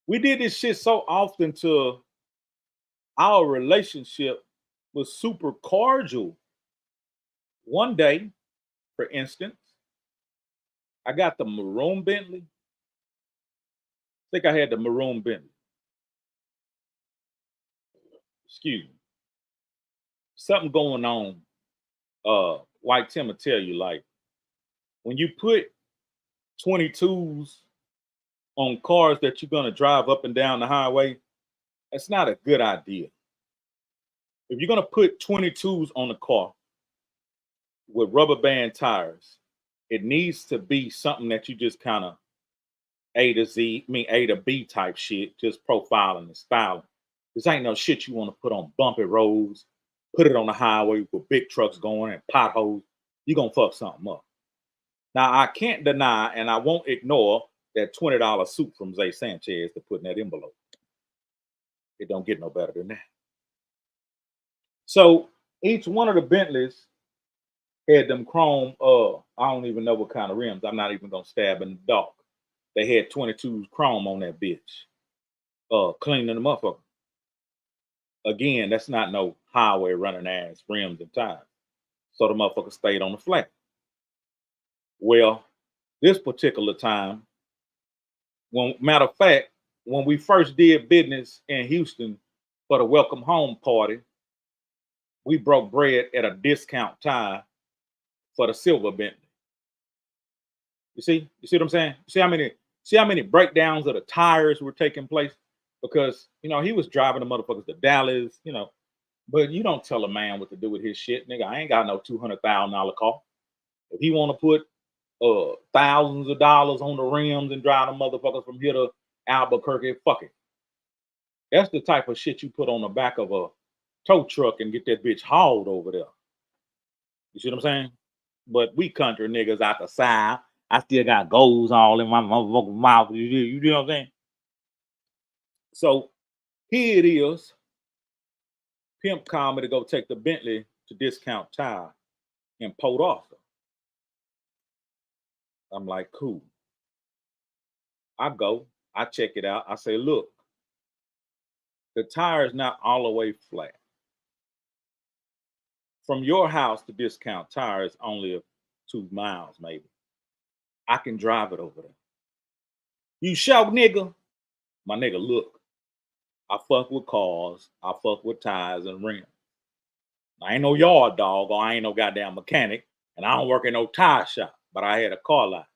We did this shit so often till our relationship was super cordial. One day, for instance, I got the maroon Bentley. I think I had the maroon Bentley. Excuse me. Something going on. White Tim will tell you, like, when you put 22s on cars that you're gonna drive up and down the highway, that's not a good idea. If you're gonna put 22s on a car with rubber band tires, it needs to be something that you just kind of A to Z, I mean A to B type shit, just profiling and styling. This ain't no shit you want to put on bumpy roads, put it on the highway with big trucks going and potholes. You're gonna fuck something up. Now I can't deny and I won't ignore that $20 suit from Zay Sanchez to put in that envelope. It don't get no better than that. So each one of the Bentleys had them chrome, I don't even know what kind of rims. I'm not even gonna stab in the dark. They had 22s chrome on that bitch. Cleaning the motherfucker. Again, that's not no highway running ass rims and tires. So the motherfucker stayed on the flat. Well, this particular time, when matter of fact, when we first did business in Houston for the welcome home party, we broke bread at a discount tire for the silver Bentley. You see what I'm saying? See how many breakdowns of the tires were taking place? Because he was driving the motherfuckers to Dallas, but you don't tell a man what to do with his shit, nigga. I ain't got no $200,000 car. If he want to put thousands of dollars on the rims and drive the motherfuckers from here to Albuquerque, fuck it. That's the type of shit you put on the back of a tow truck and get that bitch hauled over there. You see what I'm saying? But we country niggas out the side. I still got goals all in my motherfucking mouth. You know what I'm saying? So here it is. Pimp called me to go take the Bentley to Discount Tire in Port Arthur. I'm like, cool. I go, I check it out. I say, look, the tire is not all the way flat. From your house to Discount Tire is only 2 miles, maybe. I can drive it over there. You show, nigga? My nigga, look. I fuck with cars. I fuck with tires and rims. I ain't no yard dog or I ain't no goddamn mechanic. And I don't work in no tire shop, but I had a car lot.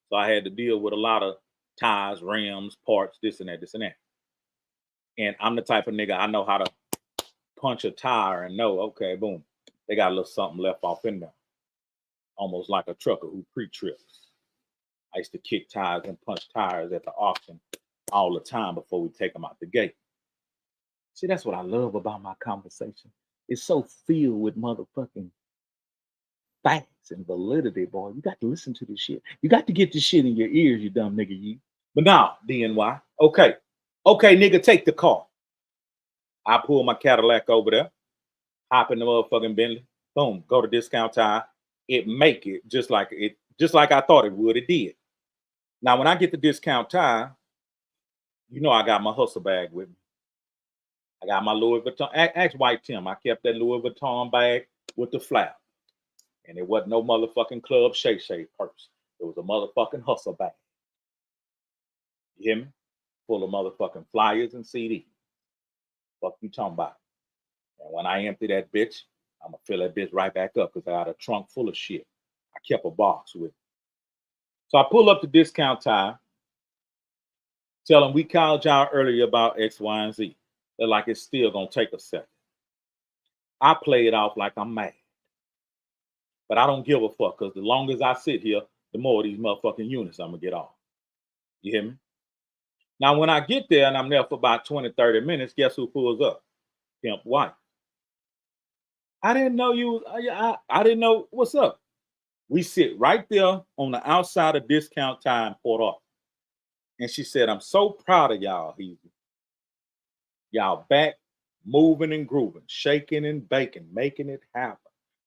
So I had to deal with a lot of tires, rims, parts, this and that, this and that. And I'm the type of nigga, I know how to punch a tire and know, okay, boom, they got a little something left off in there. Almost like a trucker who pre-trips. I used to kick tires and punch tires at the auction all the time before we take them out the gate. See, that's what I love about my conversation. It's so filled with motherfucking facts and validity, boy. You got to listen to this shit. You got to get this shit in your ears, you dumb nigga, you. But now, DNY, okay. Okay, nigga, take the car. I pull my Cadillac over there, hop in the motherfucking Bentley, boom, go to Discount Tire. It make it just like I thought it would. It did. Now, when I get to Discount Tire, you know I got my hustle bag with me. I got my Louis Vuitton. Ask White Tim. I kept that Louis Vuitton bag with the flap. And it wasn't no motherfucking Club Shay Shay purse. It was a motherfucking hustle bag. You hear me? Full of motherfucking flyers and CDs. Fuck you talking about? And when I empty that bitch, I'm gonna fill that bitch right back up because I got a trunk full of shit. I kept a box with me. So I pull up the Discount Tire, tell them we called y'all earlier about X, Y, and Z. They're like, it's still gonna take a second. I play it off like I'm mad. But I don't give a fuck because the longer as I sit here, the more of these motherfucking units I'm gonna get off. You hear me? Now, when I get there and I'm there for about 20, 30 minutes, guess who pulls up? Pimp wife. I didn't know you was, I didn't know what's up. We sit right there on the outside of Discount Time, Port Arthur. And she said, I'm so proud of y'all, Heezy. Y'all back, moving and grooving, shaking and baking, making it happen.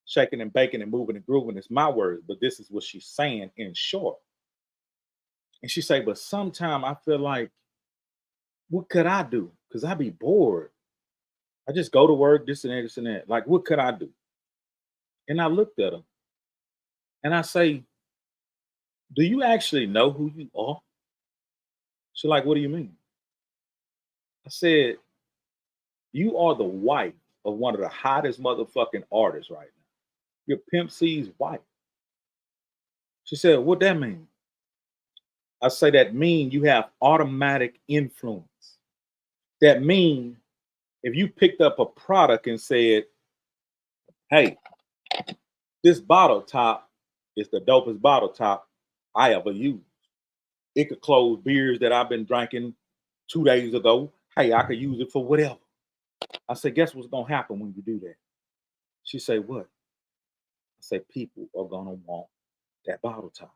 Shaking and baking and moving and grooving is my words, but this is what she's saying in short. And she say, but sometimes I feel like, what could I do? Because I be bored. I just go to work, this and that, this and that. Like, what could I do? And I looked at her and I say, do you actually know who you are? She's like, what do you mean? I said, you are the wife of one of the hottest motherfucking artists right now. You're Pimp C's wife. She said, what that mean? I say that mean you have automatic influence. That mean if you picked up a product and said, hey, this bottle top is the dopest bottle top I ever used. It could close beers that I've been drinking 2 days ago. Hey, I could use it for whatever. I said, guess what's gonna happen when you do that? She said, what? I said, people are gonna want that bottle top.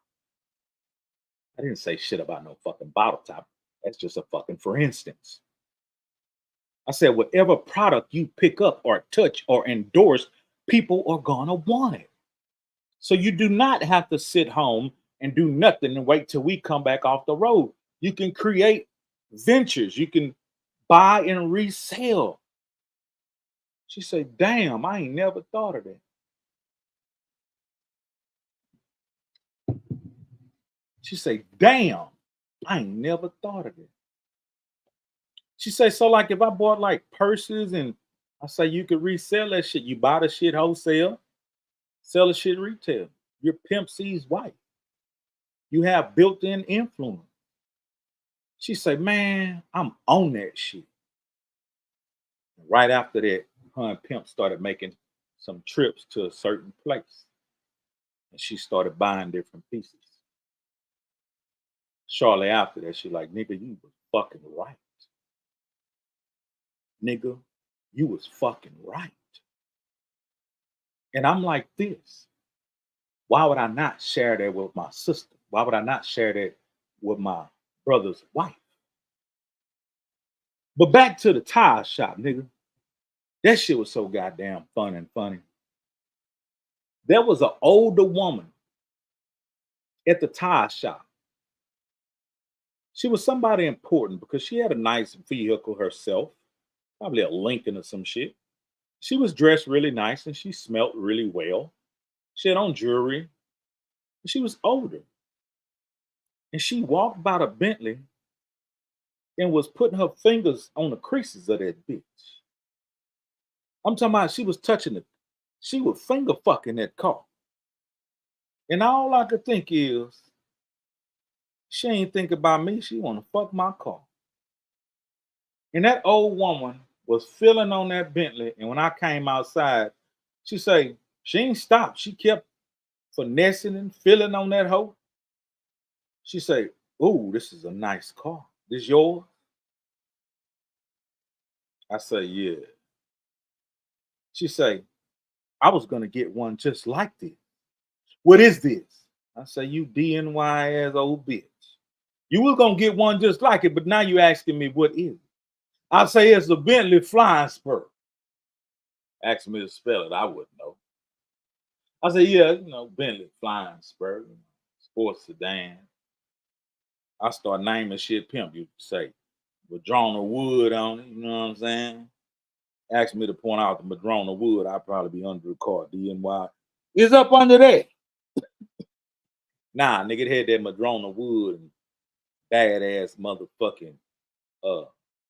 I didn't say shit about no fucking bottle top. That's just a fucking for instance. I said, whatever product you pick up or touch or endorse, people are gonna want it. So you do not have to sit home and do nothing and wait till we come back off the road. You can create ventures. You can buy and resell. She said, damn, I ain't never thought of that. She said, damn, I ain't never thought of it. She said, so like if I bought like purses and I say you could resell that shit, you buy the shit wholesale, sell the shit retail. You're Pimp C's wife. You have built-in influence. She said, man, I'm on that shit. Right after that, her and Pimp started making some trips to a certain place. And she started buying different pieces. Shortly after that, she like, nigga, you was fucking right. Nigga, you was fucking right. And I'm like this. Why would I not share that with my sister? Why would I not share that with my brother's wife? But back to the tire shop, nigga. That shit was so goddamn fun and funny. There was an older woman at the tire shop. She was somebody important because she had a nice vehicle herself, probably a Lincoln or some shit. She was dressed really nice and she smelled really well. She had on jewelry. She was older. And she walked by the Bentley and was putting her fingers on the creases of that bitch. I'm talking about she was touching it. She was finger fucking that car. And all I could think is, she ain't think about me. She want to fuck my car. And that old woman was feeling on that Bentley. And when I came outside, she say, she ain't stopped. She kept finessing and feeling on that hoe. She say, "Ooh, this is a nice car. This yours?" I say, "Yeah." She say, "I was gonna get one just like this. What is this?" I say, "You DNY ass old bitch. You was gonna get one just like it, but now you asking me what is it?" I say, "It's a Bentley Flying Spur." Ask me to spell it, I wouldn't know. I say, "Yeah, Bentley Flying Spur, sports sedan." I start naming shit Pimp, you say. Madrona wood on it, you know what I'm saying? Ask me to point out the Madrona wood, I'd probably be under the car. DNY is up under there. Nah, nigga, it had that Madrona wood and badass motherfucking uh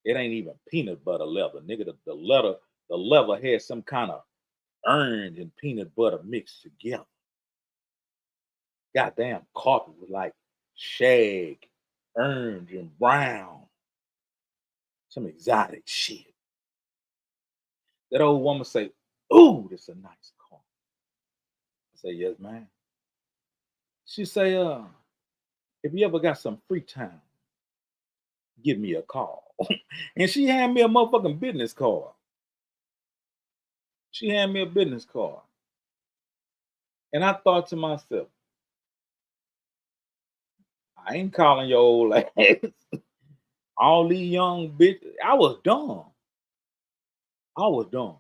it ain't even peanut butter leather. Nigga, the leather had some kind of orange and peanut butter mixed together. Goddamn carpet was like shag, orange and brown. Some exotic shit. That old woman say, "Ooh, this a nice car." I say, "Yes, ma'am." She say, "If you ever got some free time, give me a call." And she hand me a motherfucking business card. She hand me a business card. And I thought to myself, I ain't calling your old ass. All these young bitches. I was dumb. I was dumb.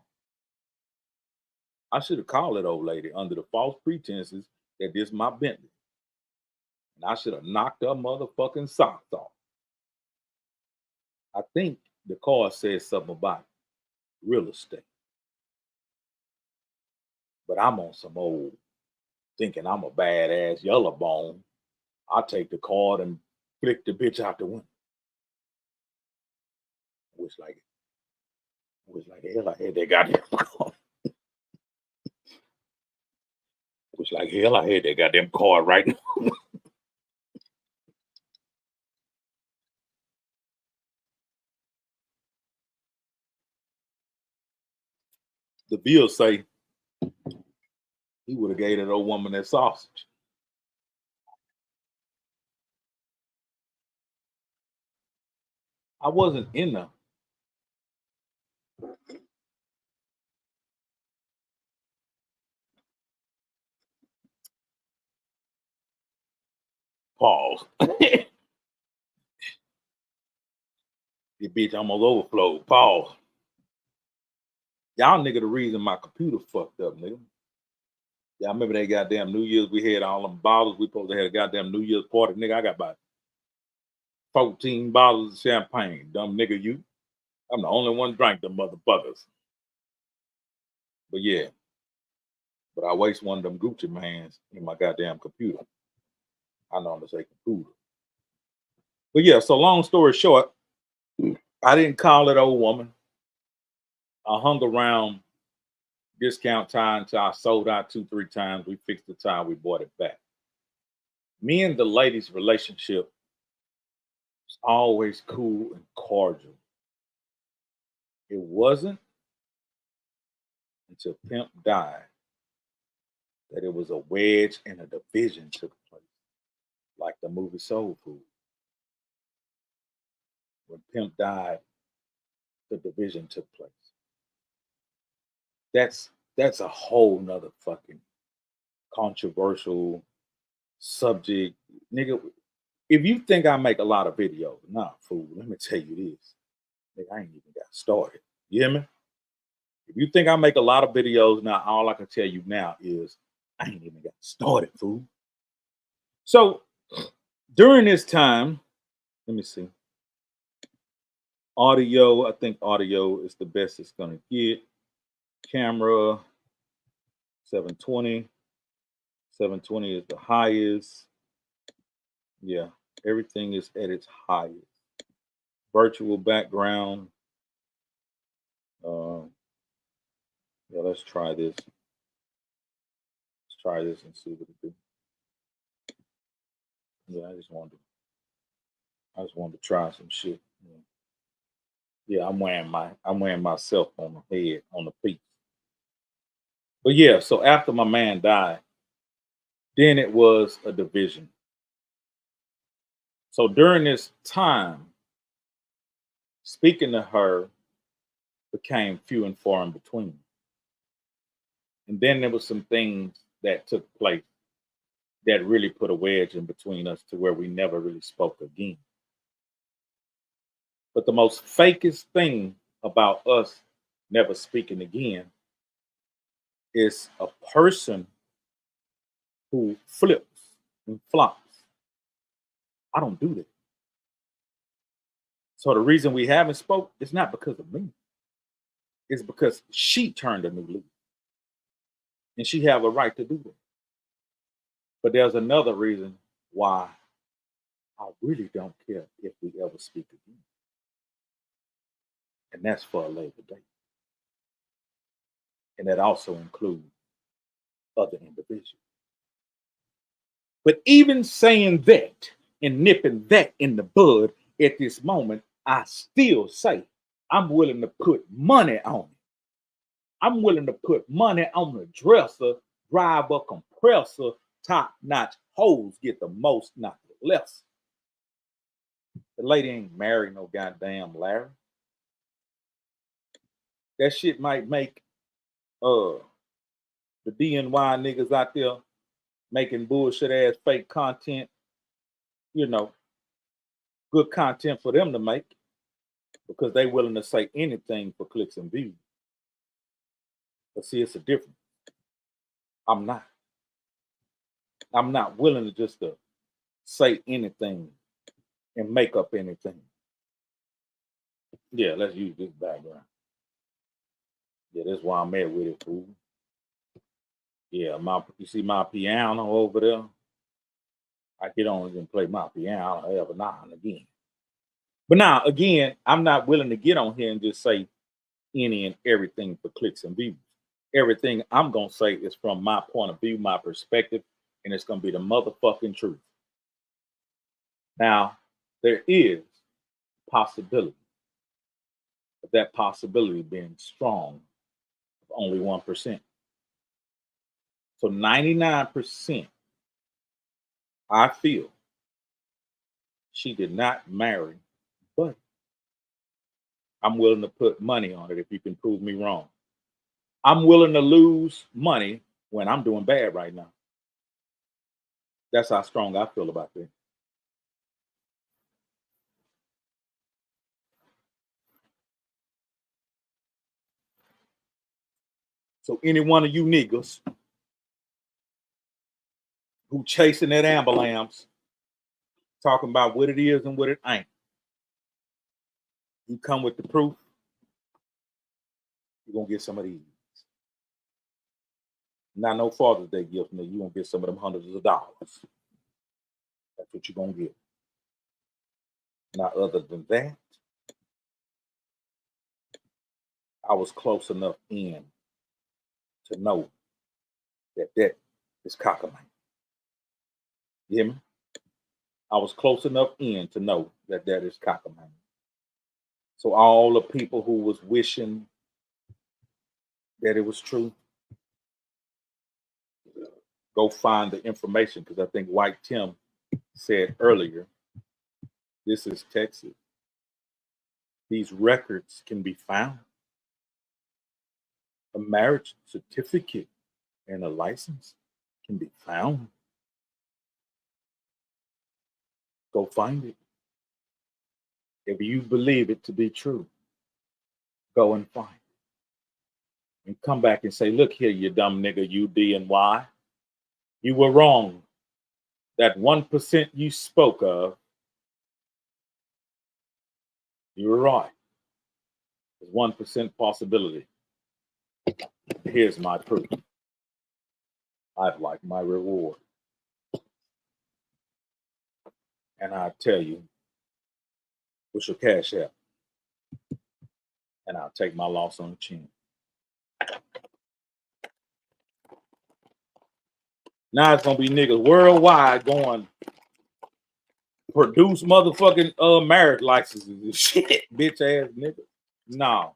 I should have called that old lady under the false pretenses that this my Bentley. And I should have knocked her motherfucking socks off. I think the card says something about real estate. But I'm on some old thinking I'm a badass yellow bone. I take the card and flick the bitch out the window. Wish like hell I had that goddamn card. Wish like hell I had that goddamn card right now. The bill say he would have gave that old woman that sausage. I wasn't in the pause. The bitch almost overflowed. Pause. Y'all nigga the reason my computer fucked up, nigga. Y'all remember that goddamn New Year's we had all them bottles. We supposed to have a goddamn New Year's party. Nigga, I got about 14 bottles of champagne. Dumb nigga, you. I'm the only one drank them motherfuckers. But yeah. But I waste one of them Gucci mans in my goddamn computer. I know I'm gonna say computer. But yeah, so long story short, I didn't call that old woman. I hung around discount time until I sold out 2, 3 times. We fixed the tire, we bought it back. Me and the lady's relationship was always cool and cordial. It wasn't until Pimp died that it was a wedge and a division took place, like the movie Soul Food. When Pimp died, the division took place. That's a whole nother fucking controversial subject. Nigga, if you think I make a lot of videos, nah, fool, let me tell you this. Nigga, I ain't even got started. You hear me? If you think I make a lot of videos now, all I can tell you now is I ain't even got started, fool. So during this time, let me see. Audio, I think audio is the best it's gonna get. Camera, 720. 720 is the highest. Yeah, everything is at its highest. Virtual background. Uh, yeah, let's try this. Let's try this and see what it do. Yeah, I just wanted to try some shit. Yeah, I'm wearing myself on the head, on the feet. But yeah, so after my man died, then it was a division. So during this time, speaking to her became few and far in between. And then there was some things that took place that really put a wedge in between us to where we never really spoke again. But the most fakest thing about us never speaking again is a person who flips and flops. I don't do that. So the reason we haven't spoke is not because of me. It's because she turned a new leaf. And she have a right to do that. But there's another reason why I really don't care if we ever speak again. And that's for a later date. And that also includes other individuals. But even saying that and nipping that in the bud at this moment, I still say I'm willing to put money on it. I'm willing to put money on the dresser, drive a compressor, top notch hoes get the most, not the less. The lady ain't married no goddamn Larry. That shit might make the DNY niggas out there making bullshit ass fake content, you know, good content for them to make because they willing to say anything for clicks and views. But see, it's a difference. I'm not. I'm not willing to just to say anything and make up anything. Yeah, let's use this background. Yeah, that's why I'm at with it, fool. Yeah, you see my piano over there? I get on and play my piano every now and again. But now, again, I'm not willing to get on here and just say any and everything for clicks and views. Everything I'm going to say is from my point of view, my perspective, and it's going to be the motherfucking truth. Now, there is possibility of that possibility being strong of only 1%. So 99%, I feel she did not marry, but I'm willing to put money on it if you can prove me wrong. I'm willing to lose money when I'm doing bad right now. That's how strong I feel about that. So any one of you niggas who chasing that ambulance, talking about what it is and what it ain't, you come with the proof, you're gonna get some of these. Not no Father's Day gift, nigga. You're gonna get some of them hundreds of dollars. That's what you're gonna get. Now, other than that, I was close enough in to know that that is cockamamie. You hear me? I was close enough in to know that that is cockamamie. So all the people who was wishing that it was true, go find the information because I think White Tim said earlier, this is Texas. These records can be found. A marriage certificate and a license can be found. Go find it. If you believe it to be true, go and find it. And come back and say, look here, you dumb nigga, you D and Y. You were wrong. That 1% you spoke of, you were right. There's 1% possibility. Here's my proof. I'd like my reward. And I tell you, what's your cash app? And I'll take my loss on the chin. Now it's gonna be niggas worldwide going, produce motherfucking marriage licenses and shit, bitch ass nigga. No.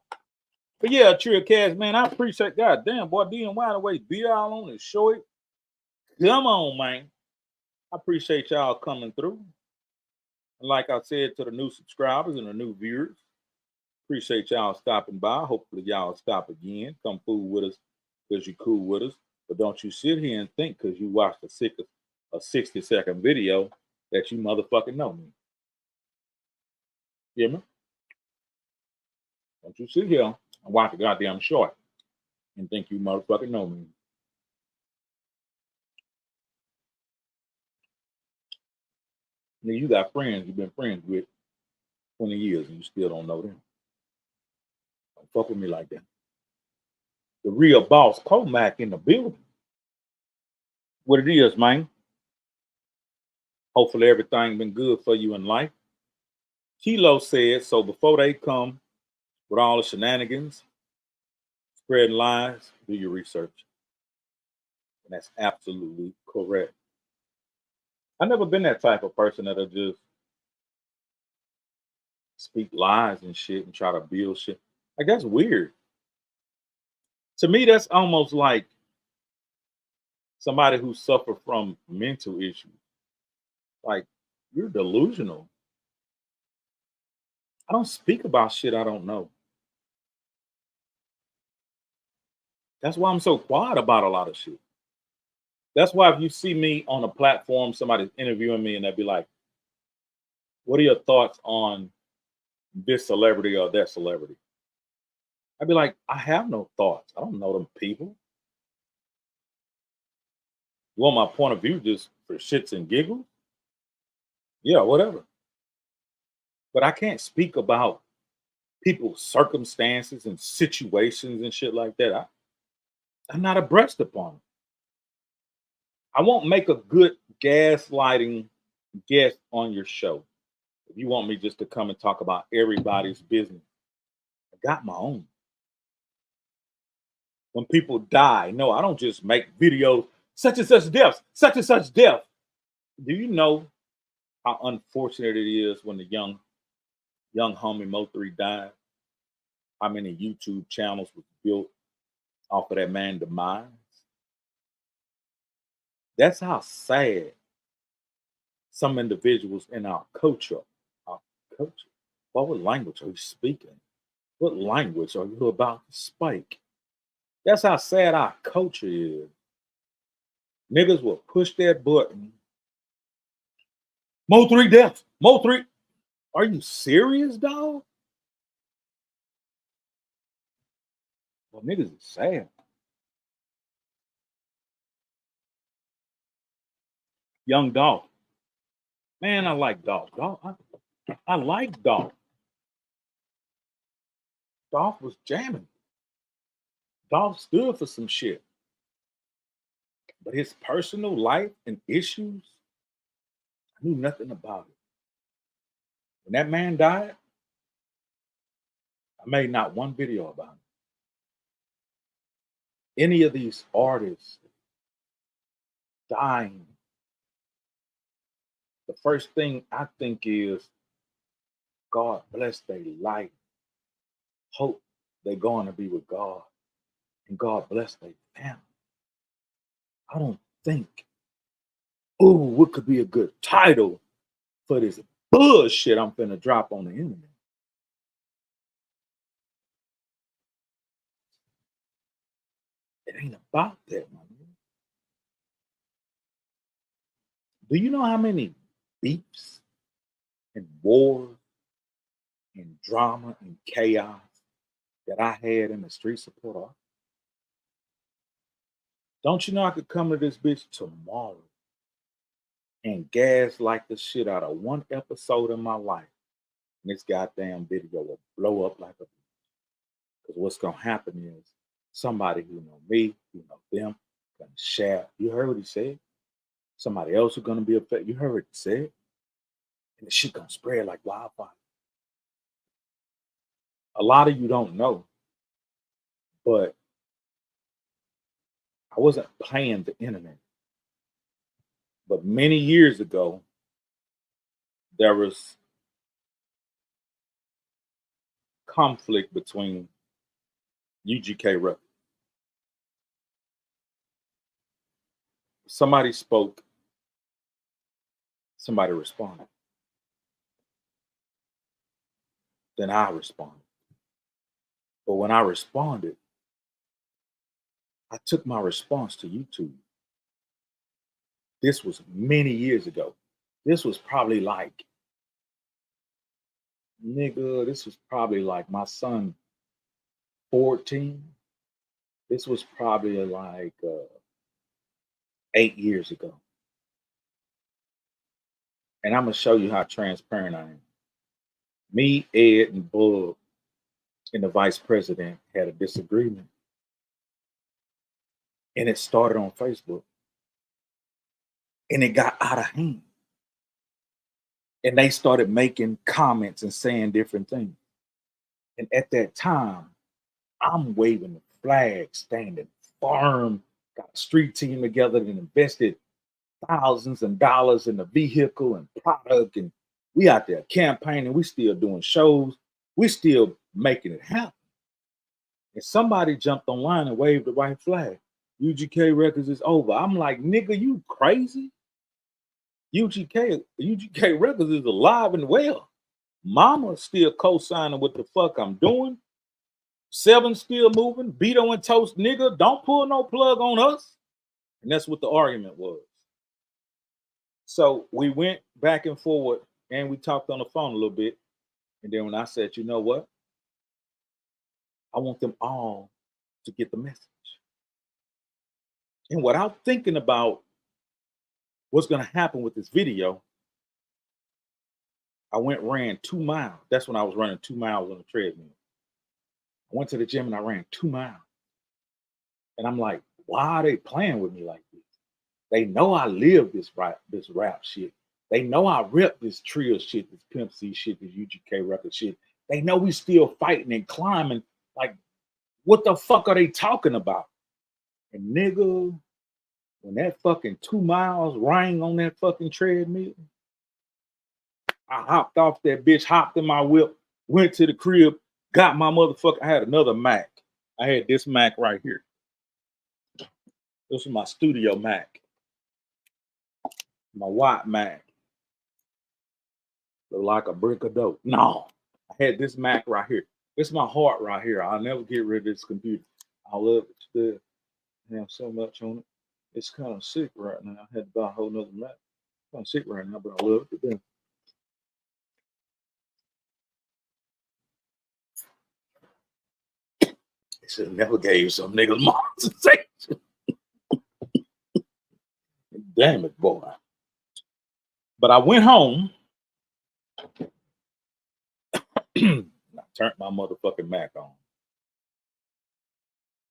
But yeah, Trill Cast, man, I appreciate goddamn boy being wide awake, be all on it, show it. Come on, man. I appreciate y'all coming through. And like I said to the new subscribers and the new viewers, appreciate y'all stopping by. Hopefully y'all stop again. Come fool with us because you cool with us. But don't you sit here and think because you watched a 60-second video that you motherfucking know me. You hear me? Don't you sit here and watch a goddamn short and think you motherfucking know me. Nigga, you got friends you've been friends with 20 years and you still don't know them. Don't fuck with me like that. The real boss, Comac, in the building. What it is, man. Hopefully everything been good for you in life. Kilo said, so before they come with all the shenanigans, spreading lies, do your research. And that's absolutely correct. I've never been that type of person that'll just speak lies and shit and try to build shit. Like, that's weird. To me, that's almost like somebody who suffered from mental issues. Like, you're delusional. I don't speak about shit I don't know. That's why I'm so quiet about a lot of shit. That's why if you see me on a platform, somebody's interviewing me and they'll be like, what are your thoughts on this celebrity or that celebrity? I'd be like, I have no thoughts. I don't know them people. You want my point of view just for shits and giggles? Yeah, whatever. But I can't speak about people's circumstances and situations and shit like that. I'm not abreast upon it. I won't make a good gaslighting guest on your show. If you want me just to come and talk about everybody's business, I got my own. When people die, no, I don't just make videos, such and such deaths, such and such death. Do you know how unfortunate it is when the young homie Mo3 died? How many YouTube channels was built off of that man's demise? That's how sad some individuals in our culture. What language are you speaking? What language are you about to speak? That's how sad our culture is. Niggas will push that button. Mo3 deaths. Mo3. Are you serious, dog? Well, niggas is sad. Young Dolph. Man, I like Dolph. I like Dolph. Dolph was jamming. Dolph stood for some shit. But his personal life and issues, I knew nothing about it. When that man died, I made not one video about it. Any of these artists dying, the first thing I think is, God bless their life. Hope they're going to be with God. And God bless their family. I don't think, oh, what could be a good title for this bullshit I'm finna drop on the internet? It ain't about that, man. Do you know how many beefs and wars and drama and chaos that I had in the streets of Port Arthur? Don't you know I could come to this bitch tomorrow and gaslight the shit out of one episode in my life, and this goddamn video will blow up like a. Because what's gonna happen is somebody who know me, who know them, gonna share. You heard what he said. Somebody else is gonna be affected. You heard what he said, and the shit gonna spread like wildfire. A lot of you don't know, but I wasn't playing the internet. But many years ago, there was conflict between UGK Records. Somebody spoke, somebody responded. Then I responded. But when I responded, I took my response to YouTube. This was many years ago. This was probably like, nigga, this was probably like my son 14. This was probably like 8 years ago. And I'm going to show you how transparent I am. Me, Ed, and Bug, and the vice president had a disagreement. And it started on Facebook. And it got out of hand. And they started making comments and saying different things. And at that time, I'm waving the flag, standing firm, got a street team together and invested thousands of dollars in the vehicle and product. And we out there campaigning. We still doing shows. We still making it happen. And somebody jumped online and waved the white flag. UGK Records is over. I'm like, nigga, you crazy? UGK Records is alive and well. Mama still co-signing what the fuck I'm doing. Seven still moving. Beto and Toast, nigga, don't pull no plug on us. And that's what the argument was. So we went back and forward and we talked on the phone a little bit. And then when I said, you know what? I want them all to get the message. And without thinking about what's going to happen with this video, I ran 2 miles. That's when I was running 2 miles on the treadmill. I went to the gym and I ran 2 miles. And I'm like, why are they playing with me like this? They know I live this rap shit. They know I rep this trio shit, this Pimp C shit, this UGK record shit. They know we still fighting and climbing. Like, what the fuck are they talking about? And nigga, when that fucking 2 miles rang on that fucking treadmill, I hopped off that bitch, hopped in my whip, went to the crib, got my motherfucker. I had another Mac. I had this Mac right here. This is my studio Mac. My white Mac. Look like a brick of dope. No, I had this Mac right here. This is my heart right here. I'll never get rid of this computer. I love it still. I have so much on it. It's kind of sick right now. I had to buy a whole nother Mac. It's kind of sick right now, but I love it to death. They should have never gave some niggas monetization. Damn it, boy. But I went home. I turned my motherfucking Mac on.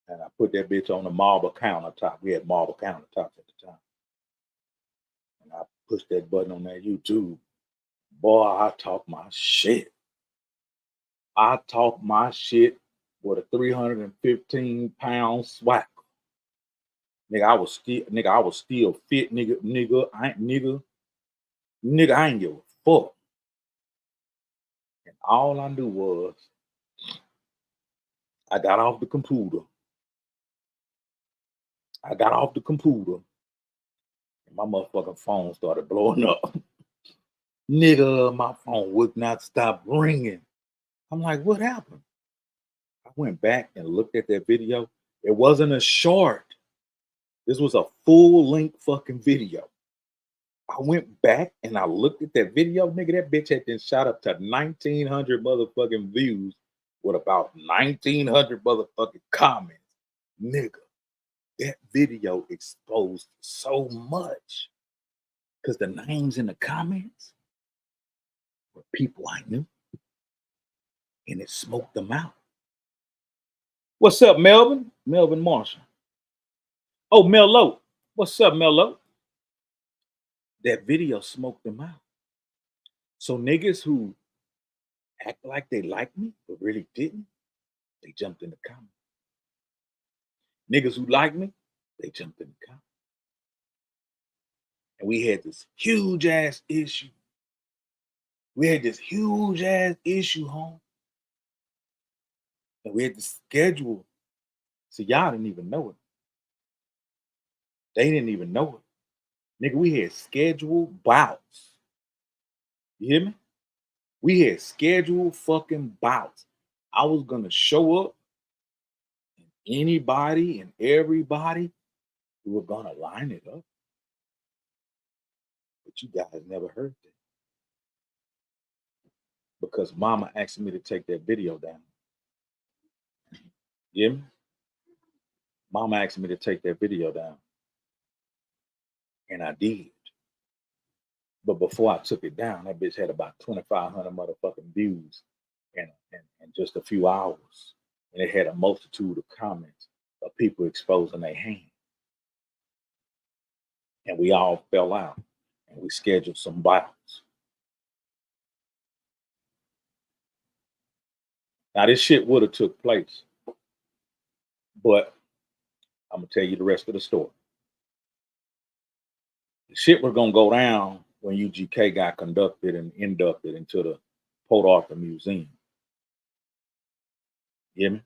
And I put that bitch on the marble countertop. We had marble countertops at the time. And I pushed that button on that YouTube. Boy, I talk my shit. I talk my shit with a 315-pound swagger. Nigga, I was still fit, nigga. I ain't give a fuck. And all I knew was I got off the computer. And my motherfucking phone started blowing up. Nigga, my phone would not stop ringing. I'm like, what happened? I went back and looked at that video. It wasn't a short. This was a full-length fucking video. I went back and I looked at that video. Nigga, that bitch had been shot up to 1,900 motherfucking views with about 1,900 motherfucking comments. Nigga, that video exposed so much because the names in the comments were people I knew, and it smoked them out. What's up, Melvin? Melvin Marshall. Oh, Mello. What's up, Mello? That video smoked them out. So niggas who act like they like me but really didn't, they jumped in the comments. Niggas who like me, they jumped in the comments. And we had this huge ass issue. We had this huge ass issue, home. And we had to schedule. So y'all didn't even know it. They didn't even know it. Nigga, we had scheduled bouts. You hear me? We had scheduled fucking bouts. I was gonna show up, and anybody and everybody, we were gonna line it up. But you guys never heard that. Because mama asked me to take that video down. You hear me? Mama asked me to take that video down. And I did. But before I took it down, that bitch had about 2,500 motherfucking views in just a few hours. And it had a multitude of comments of people exposing their hand. And we all fell out. And we scheduled some bouts. Now, this shit would have took place. But I'm going to tell you the rest of the story. The shit was going to go down when UGK got conducted and inducted into the Port Arthur Museum. You hear me?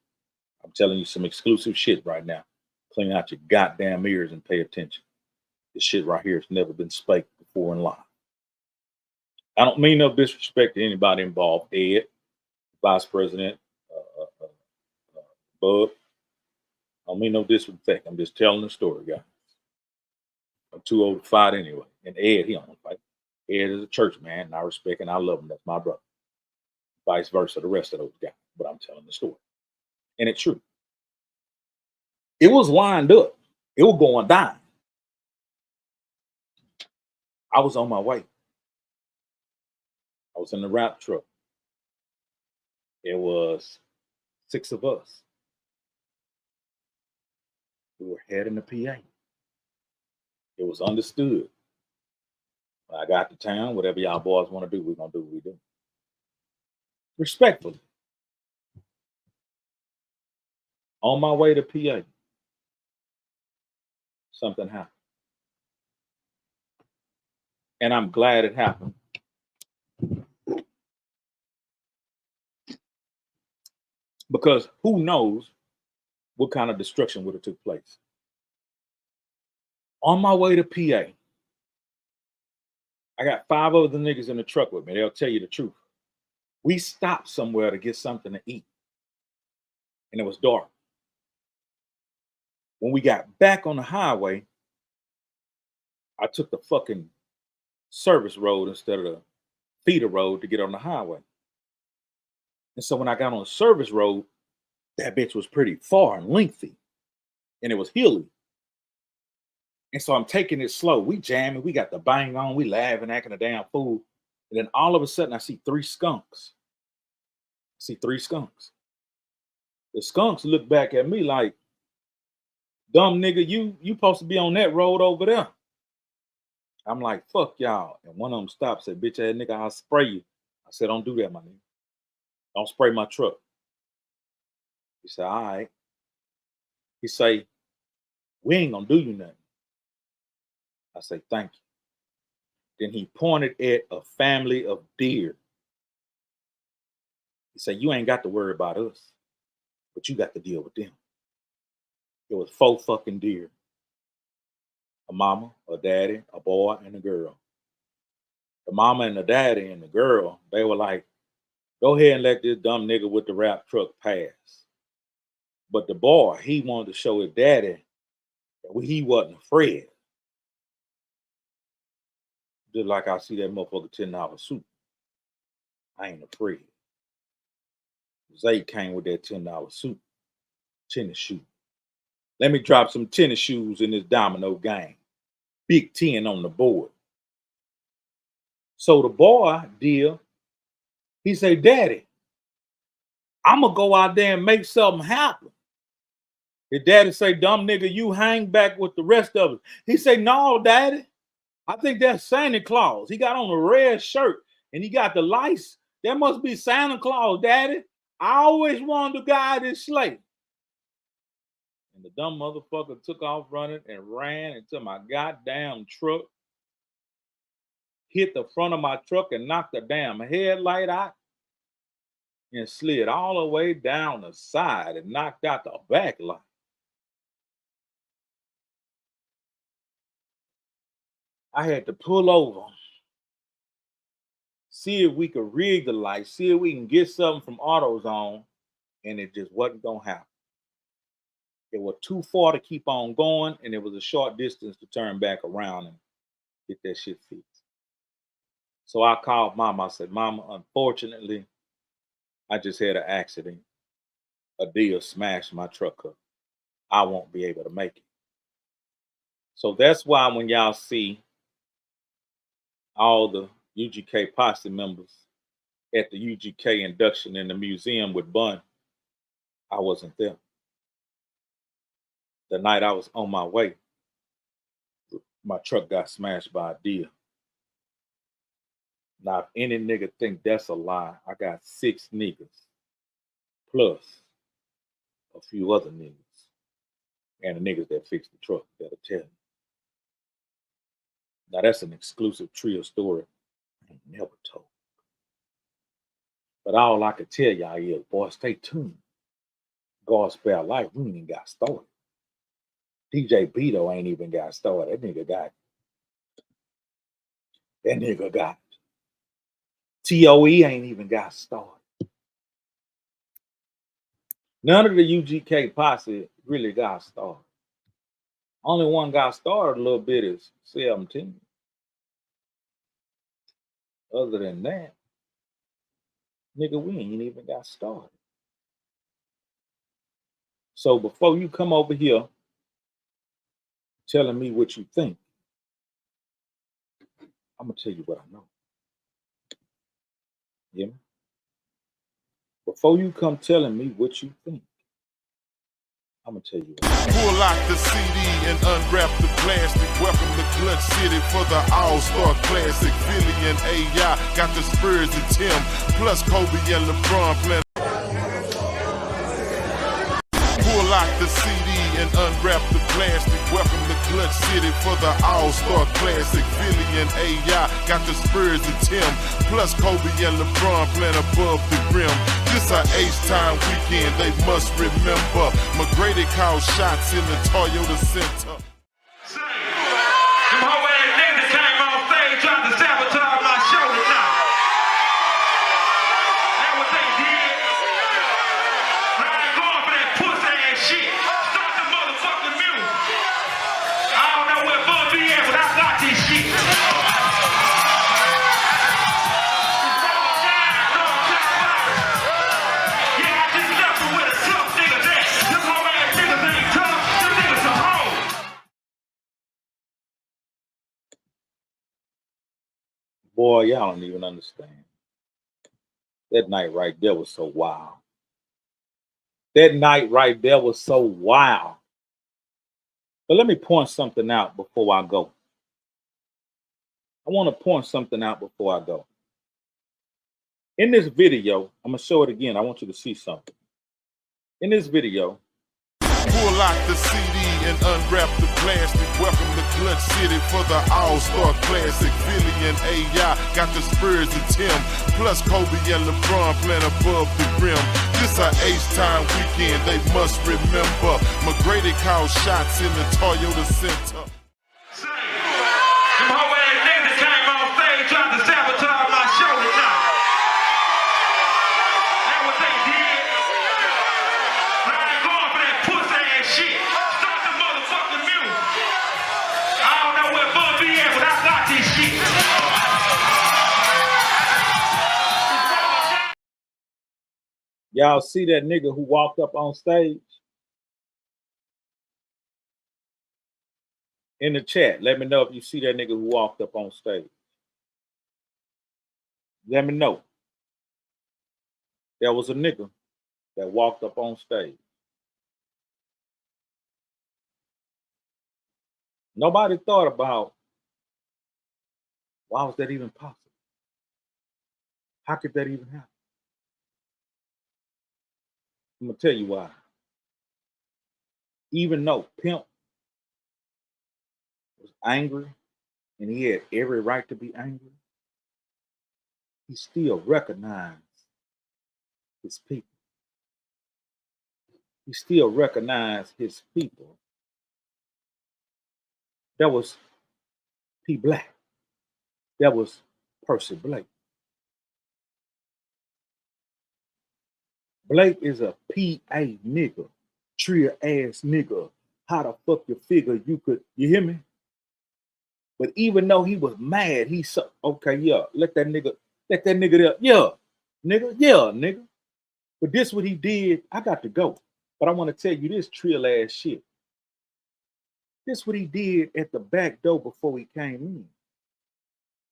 I'm telling you some exclusive shit right now. Clean out your goddamn ears and pay attention. This shit right here has never been spoken before in life. I don't mean no disrespect to anybody involved. Ed, Vice President, Bub. I don't mean no disrespect. I'm just telling the story, guys. I'm too old to fight anyway. And Ed, he don't fight. Ed is a church man, and I respect and I love him. That's my brother. Vice versa, the rest of those guys. But I'm telling the story. And it's true. It was lined up. It was going down. I was on my way. I was in the rap truck. It was 6 of us. We were heading to PA. It was understood. When I got to town, whatever y'all boys want to do, we're going to do what we do. Respectfully. On my way to PA, something happened. And I'm glad it happened. Because who knows what kind of destruction would have took place. On my way to PA, I got 5 other niggas in the truck with me. They'll tell you the truth. We stopped somewhere to get something to eat. And it was dark. When we got back on the highway, I took the fucking service road instead of the feeder road to get on the highway. And so when I got on the service road, that bitch was pretty far and lengthy. And it was hilly. And so I'm taking it slow. We jamming. We got the bang on. We laughing, acting a damn fool. And then all of a sudden, I see 3 skunks. The skunks look back at me like, dumb nigga, you supposed to be on that road over there. I'm like, fuck y'all. And one of them stopped, said, bitch ass nigga, I'll spray you. I said, don't do that, my nigga. Don't spray my truck. He said, all right. He say, we ain't gonna do you nothing. I say, thank you. Then he pointed at a family of deer. He said, you ain't got to worry about us, but you got to deal with them. It was 4 fucking deer. A mama, a daddy, a boy, and a girl. The mama and the daddy and the girl, they were like, go ahead and let this dumb nigga with the rap truck pass. But the boy, he wanted to show his daddy that he wasn't afraid. Just like I see that motherfucker $10 suit. I ain't afraid. Zay came with that $10 suit. Tennis shoe. Let me drop some tennis shoes in this domino game. Big 10 on the board. So the boy, dear, he say, daddy, I'm going to go out there and make something happen. His daddy say, dumb nigga, you hang back with the rest of us. He say, no, daddy. I think that's Santa Claus. He got on a red shirt and he got the lights. That must be Santa Claus, daddy. I always wanted to guide this sleigh. And the dumb motherfucker took off running and ran into my goddamn truck. hit the front of my truck and knocked the damn headlight out and slid all the way down the side and knocked out the back light. I had to pull over, see if we could rig the light, see if we can get something from AutoZone, and it just wasn't gonna happen. It was too far to keep on going, and it was a short distance to turn back around and get that shit fixed. So I called Mama. I said, Mama, unfortunately, I just had an accident. A deer smashed my truck up. I won't be able to make it. So that's why when y'all see all the UGK posse members at the UGK induction in the museum with Bun, I wasn't there. The night I was on my way, my truck got smashed by a deer. Now, if any nigga think that's a lie, I got 6 niggas plus a few other niggas and the niggas that fixed the truck that'll tell you. Now, that's an exclusive trio story I ain't never told. But all I can tell y'all is, boy, stay tuned. God spare life, we ain't even got started. DJ Beto ain't even got started. That nigga got TOE ain't even got started. None of the UGK posse really got started. Only one got started a little bit is 17. Other than that, nigga, we ain't even got started. So before you come over here telling me what you think, I'm gonna tell you what I know. Yeah. Before you come telling me what you think, I'm gonna tell you. Pull out the CD and unwrap the plastic. Welcome to Clutch City for the All-Star Classic. Philly and AI got the Spurs and Tim, plus Kobe and LeBron playing. Pull out the CD and unwrap the plastic. Welcome to Clutch City for the All-Star Classic. Philly and AI got the Spurs and Tim, plus Kobe and LeBron playing above the rim. This a H-time weekend, they must remember. McGrady called shots in the Toyota Center. Say, them whole ass niggas came on stage trying to sabotage my show tonight. That's what they did. I ain't going for that pussy ass shit. Stop the motherfucking music. I don't know where Bun be at, but I got this shit. Boy, y'all don't even understand. That night right there was so wild. That night right there was so wild. But let me point something out before I go. I want to point something out before I go. In this video, I'm going to show it again. I want you to see something. In this video, pull out the CD and unwrap the plastic. Welcome to Clutch City for the All-Star Classic. Philly and AI got the Spurs and Tim, plus Kobe and LeBron playing above the rim. This a H-time weekend, they must remember. McGrady called shots in the Toyota Center. Say, them whole ass niggas came on stage trying to sabotage my show tonight. That's what they did. I ain't going for that pussy ass shit. Stop the motherfucking music. I don't know where Bun be at, but I got this shit. y'all see that nigga who walked up on stage? In the chat, let me know if you see that nigga who walked up on stage. Let me know. There was a nigga that walked up on stage. Nobody thought about, why was that even possible? How could that even happen? I'm gonna tell you why. Even though Pimp was angry and he had every right to be angry, he still recognized his people. He still recognized his people. That was P. Black. That was Percy Blake. Blake is a P.A. nigga, trio ass nigga. How the fuck you figure you could, you hear me? But even though he was mad, he said, okay, yeah, let that nigga there, yeah, nigga. But this what he did, I got to go. But I want to tell you this trill ass shit. This what he did at the back door before he came in.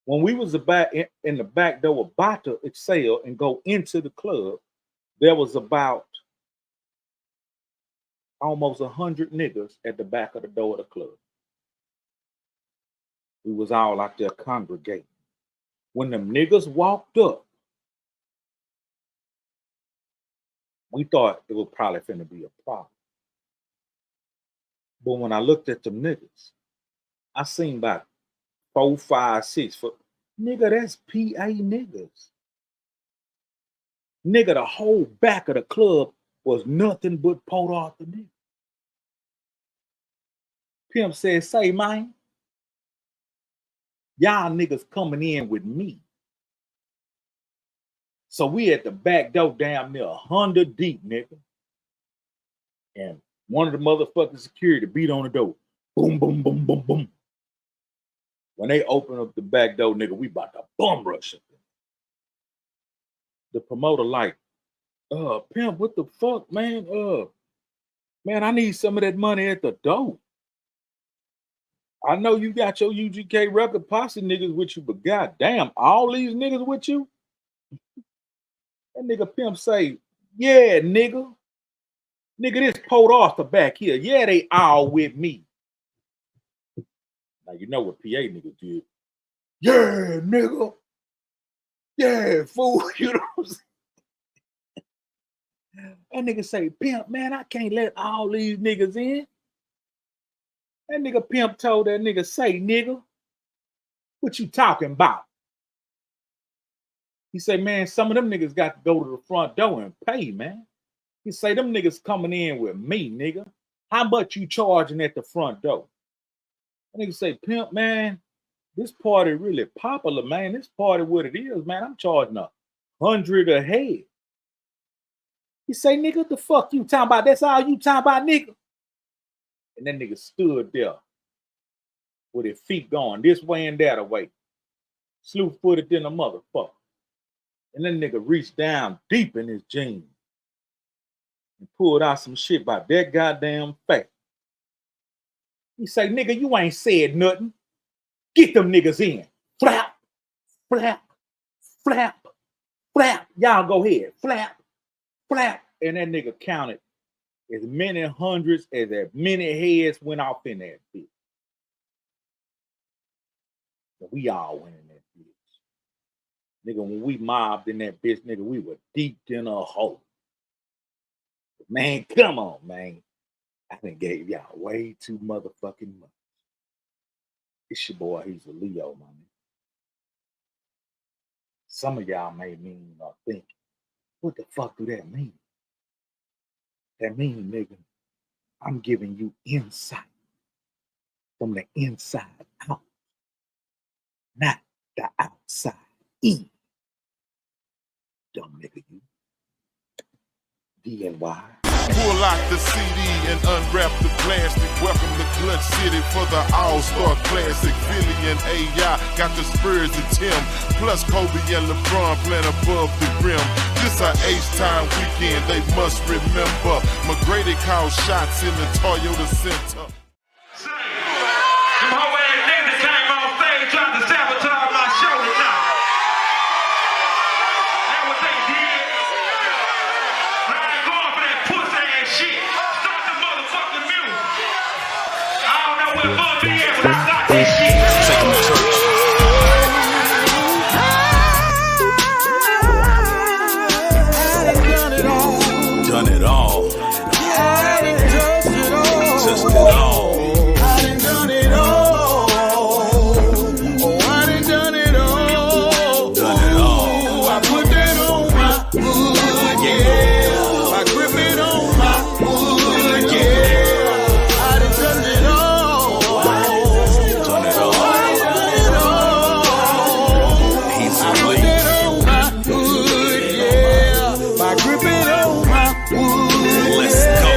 When we was in the back door about to excel and go into the club, there was about almost 100 niggas at the back of the door of the club. We was all out there congregating. When them niggas walked up, we thought it was probably finna be a problem. But when I looked at them niggas, I seen about 4, 5, 6 foot. Nigga, that's PA niggas. Nigga, the whole back of the club was nothing but Port Arthur niggas. Pimp said, say, man, y'all niggas coming in with me. So we at the back door damn near 100 deep, nigga. And one of the motherfucking security beat on the door. Boom, boom, boom, boom, boom. When they open up the back door, nigga, we about to bum rush it. The promoter like, Pimp, what the fuck, man? Man, I need some of that money at the door. I know you got your UGK record posse niggas with you, but goddamn, all these niggas with you? That nigga Pimp say, yeah, nigga. Nigga, this Port Arthur back here. Yeah, they all with me. Now, you know what PA niggas did. Yeah, nigga. Yeah, fool. You know what I'm saying? That nigga say, Pimp, man, I can't let all these niggas in. That nigga Pimp told that nigga, say, nigga, what you talking about? He said, man, some of them niggas got to go to the front door and pay, man. He say, them niggas coming in with me, nigga. How much you charging at the front door? That nigga say, Pimp, man, this party really popular, man. This party what it is, man. I'm charging 100 a head. He say, nigga, what the fuck you talking about? That's all you talking about, nigga? And that nigga stood there with his feet going this way and that way. Slew-footed than a motherfucker. And that nigga reached down deep in his jeans and pulled out some shit about that goddamn fat. He say, nigga, you ain't said nothing. Get them niggas in. Flap, flap, flap, flap. Y'all go ahead. Flap, flap. And that nigga counted as many hundreds as many heads went off in that bitch. But we all went in that bitch. Nigga, when we mobbed in that bitch, nigga, we were deep in a hole. But man, come on, man. I done gave y'all way too motherfucking much. It's your boy, he's a Leo, man. Some of y'all may mean or think, what the fuck do that mean? That mean, nigga, I'm giving you insight from the inside out, not the outside in. Dumb nigga, you. DNY. Pull out the CD and unwrap the plastic. Welcome to Clutch City for the All-Star Classic. Philly and AI got the Spurs and Tim, plus Kobe and LeBron playing above the rim. This a H-time weekend, they must remember. McGrady called shots in the Toyota Center. Say, them whole ass niggas came on stage trying to sabotage my show tonight. That's what they did. I ain't going for that pussy ass shit. Start the motherfucking music. I don't know where Bud be at, but I got this shit. Take them to church. Done it all. Touched it all. wood. Let's go.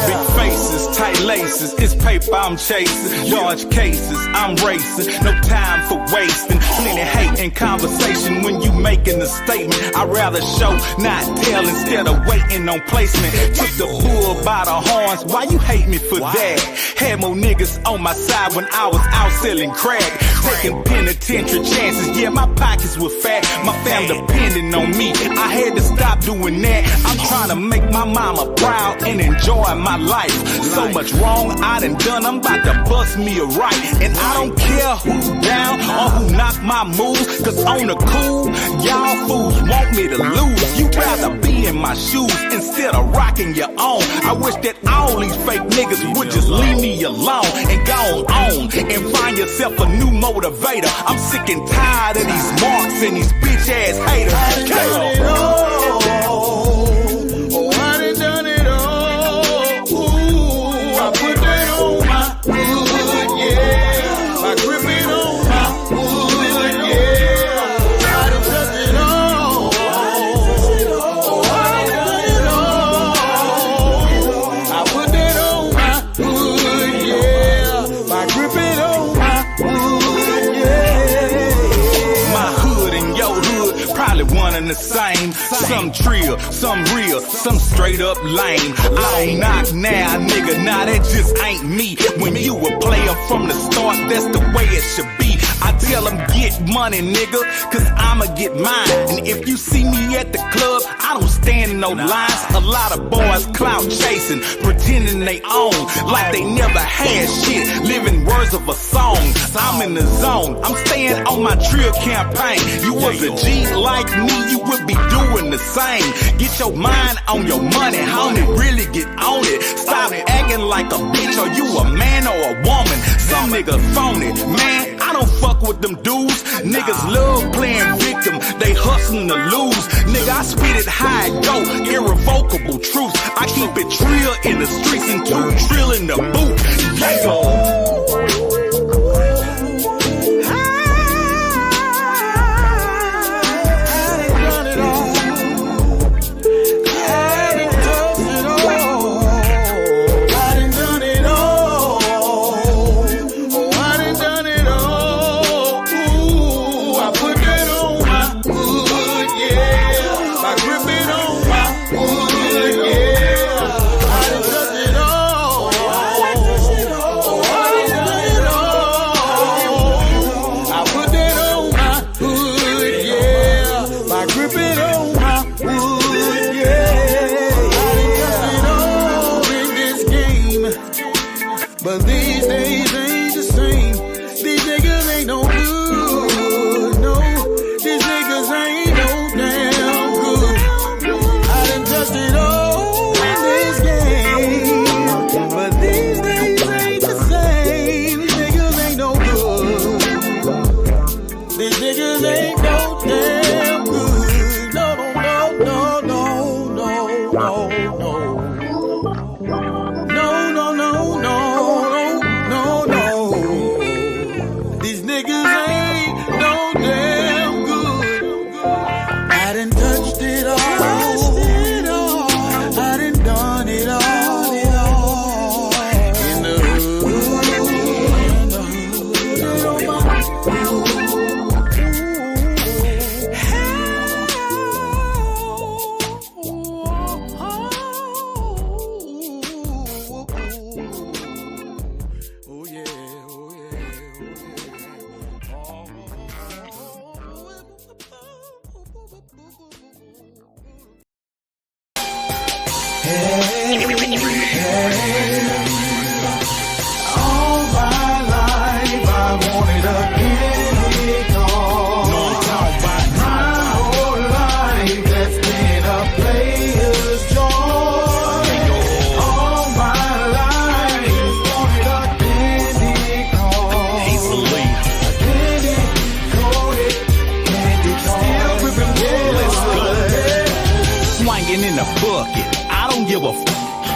Big faces, tight laces, it's paper I'm chasing. Large cases, I'm racing. No time for wasting. Plenty hate and conversation when you making a statement. I'd rather show, not tell, instead of waiting on placement. Took the bull by the horns, why you hate me for that? Had more niggas on my side when I was out selling crack. Taking penitentiary chances, yeah, my pockets were fat. My family depending on me, I had to stop doing that. I'm trying to make my mama proud and enjoy my life. So much wrong I done done, I'm about to bust me a right. And I don't care who's down or who knock my moves, cause on the cool, y'all fools want me to lose. You rather be in my shoes instead of rocking your own. I wish that all these fake niggas would just leave me alone and go on and find yourself a new motivator. I'm sick and tired of these marks and these bitch ass haters. The same, some trill, some real, some straight up lame. I don't knock now, nigga, nah, that just ain't me. When you a player from the start, that's the way it should be. I tell them get money, nigga, cause I'ma get mine. And if you see me at the club, I don't stand in no lines. A lot of boys clout chasing, pretending they own, like they never had shit, living words of a song. I'm in the zone, I'm staying on my trill campaign. You was a G like me, you would be doing the same. Get your mind on your money, homie, really get on it. Stop acting like a bitch, or you a man or a woman. Some niggas phony, man, I don't fuck with them dudes. Niggas love playing victim, they hustling to lose. Nigga, I spit it high, go, irrevocable truth. I keep it trill in the streets and 2 trill in the booth. Yeah.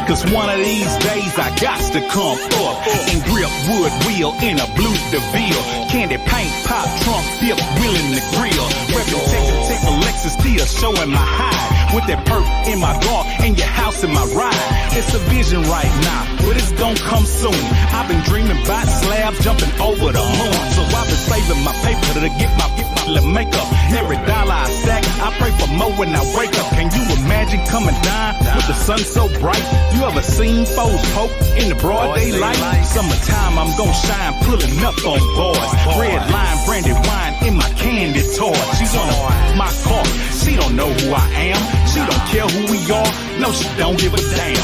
Cause one of these days I gots to come up and grip wood wheel in a blue DeVille. Candy paint, pop trunk, dip, wheeling the grill. Reputation White Lexus still showing my hide. With that perk in my dog and your house in my ride. It's a vision right now, but it's gonna come soon. I've been dreaming about slabs jumping over the moon. So I've been saving my paper to get my little makeup. Every dollar I stack, I pray for more when I wake up. Can you imagine coming down with the sun so bright? You ever seen foes poke in the broad daylight? Summertime, I'm gonna shine, pulling up on boys. Red line, brandy wine in my candy toy. She's on my car, she don't know who I am. She don't care who we are, no, she don't give a damn.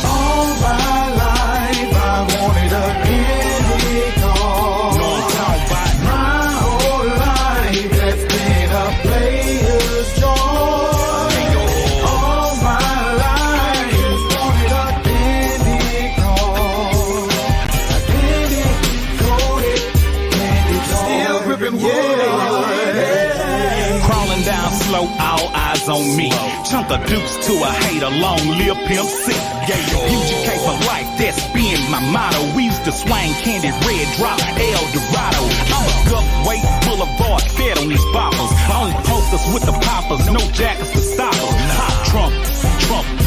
All my life I wanted a candy car. No, I'm talking about my whole life that's been a player's joy. All my life wanted a candy car. A candy coated, candy still gripping crawling down slow, all eyes on me. Chunk of dukes to a hater, long live Pimp C. UGK for life, that's been my motto. We used to swing candy, red drop, El Dorado. I'm a Gulfway Boulevard, fed on these bottles. Only posters with the poppers, no jackets to stop us. Hot Trump,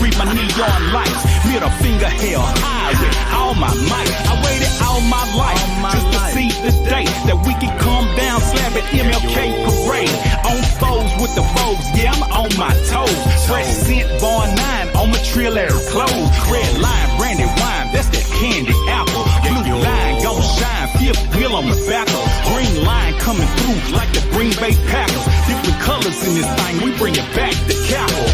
read my neon lights. Middle finger held high with all my might. I waited all my life just to see the day that we can come down, slap at MLK parade. On foes with the foes, yeah, I'm on my toes. Fresh scent, Born 9 on my trailer clothes. Red line, brandy wine, that's that candy apple. Blue line, gon' shine, fifth wheel on the back. Green line coming through like the Green Bay Packers. Different colors in this thing, we bring it back to Capitol.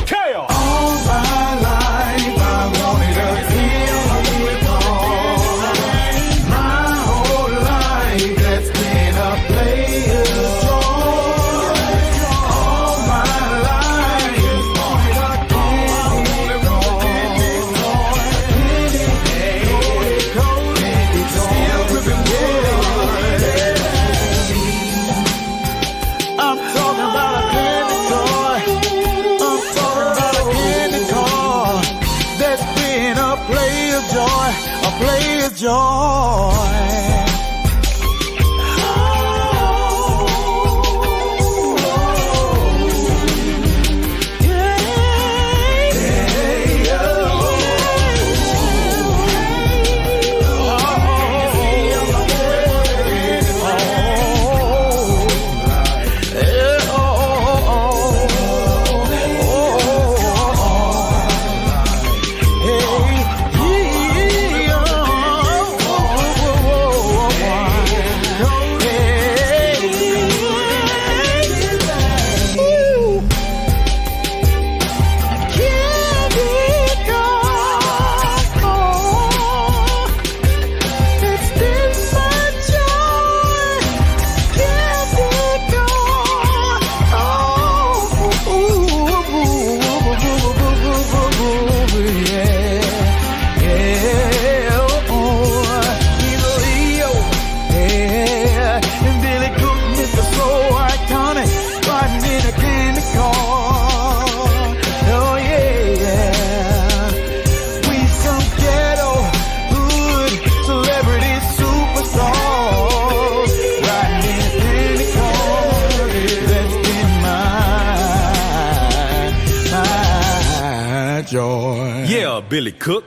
all my life I wanted a candy car. My whole life that's been a player's joy. All my life wanted a candy car. Candy still gripping wood. I'm talking about a candy toy. I'm talking about a candy car that's been a player's joy, a player's joy. Yeah, Billy Cook.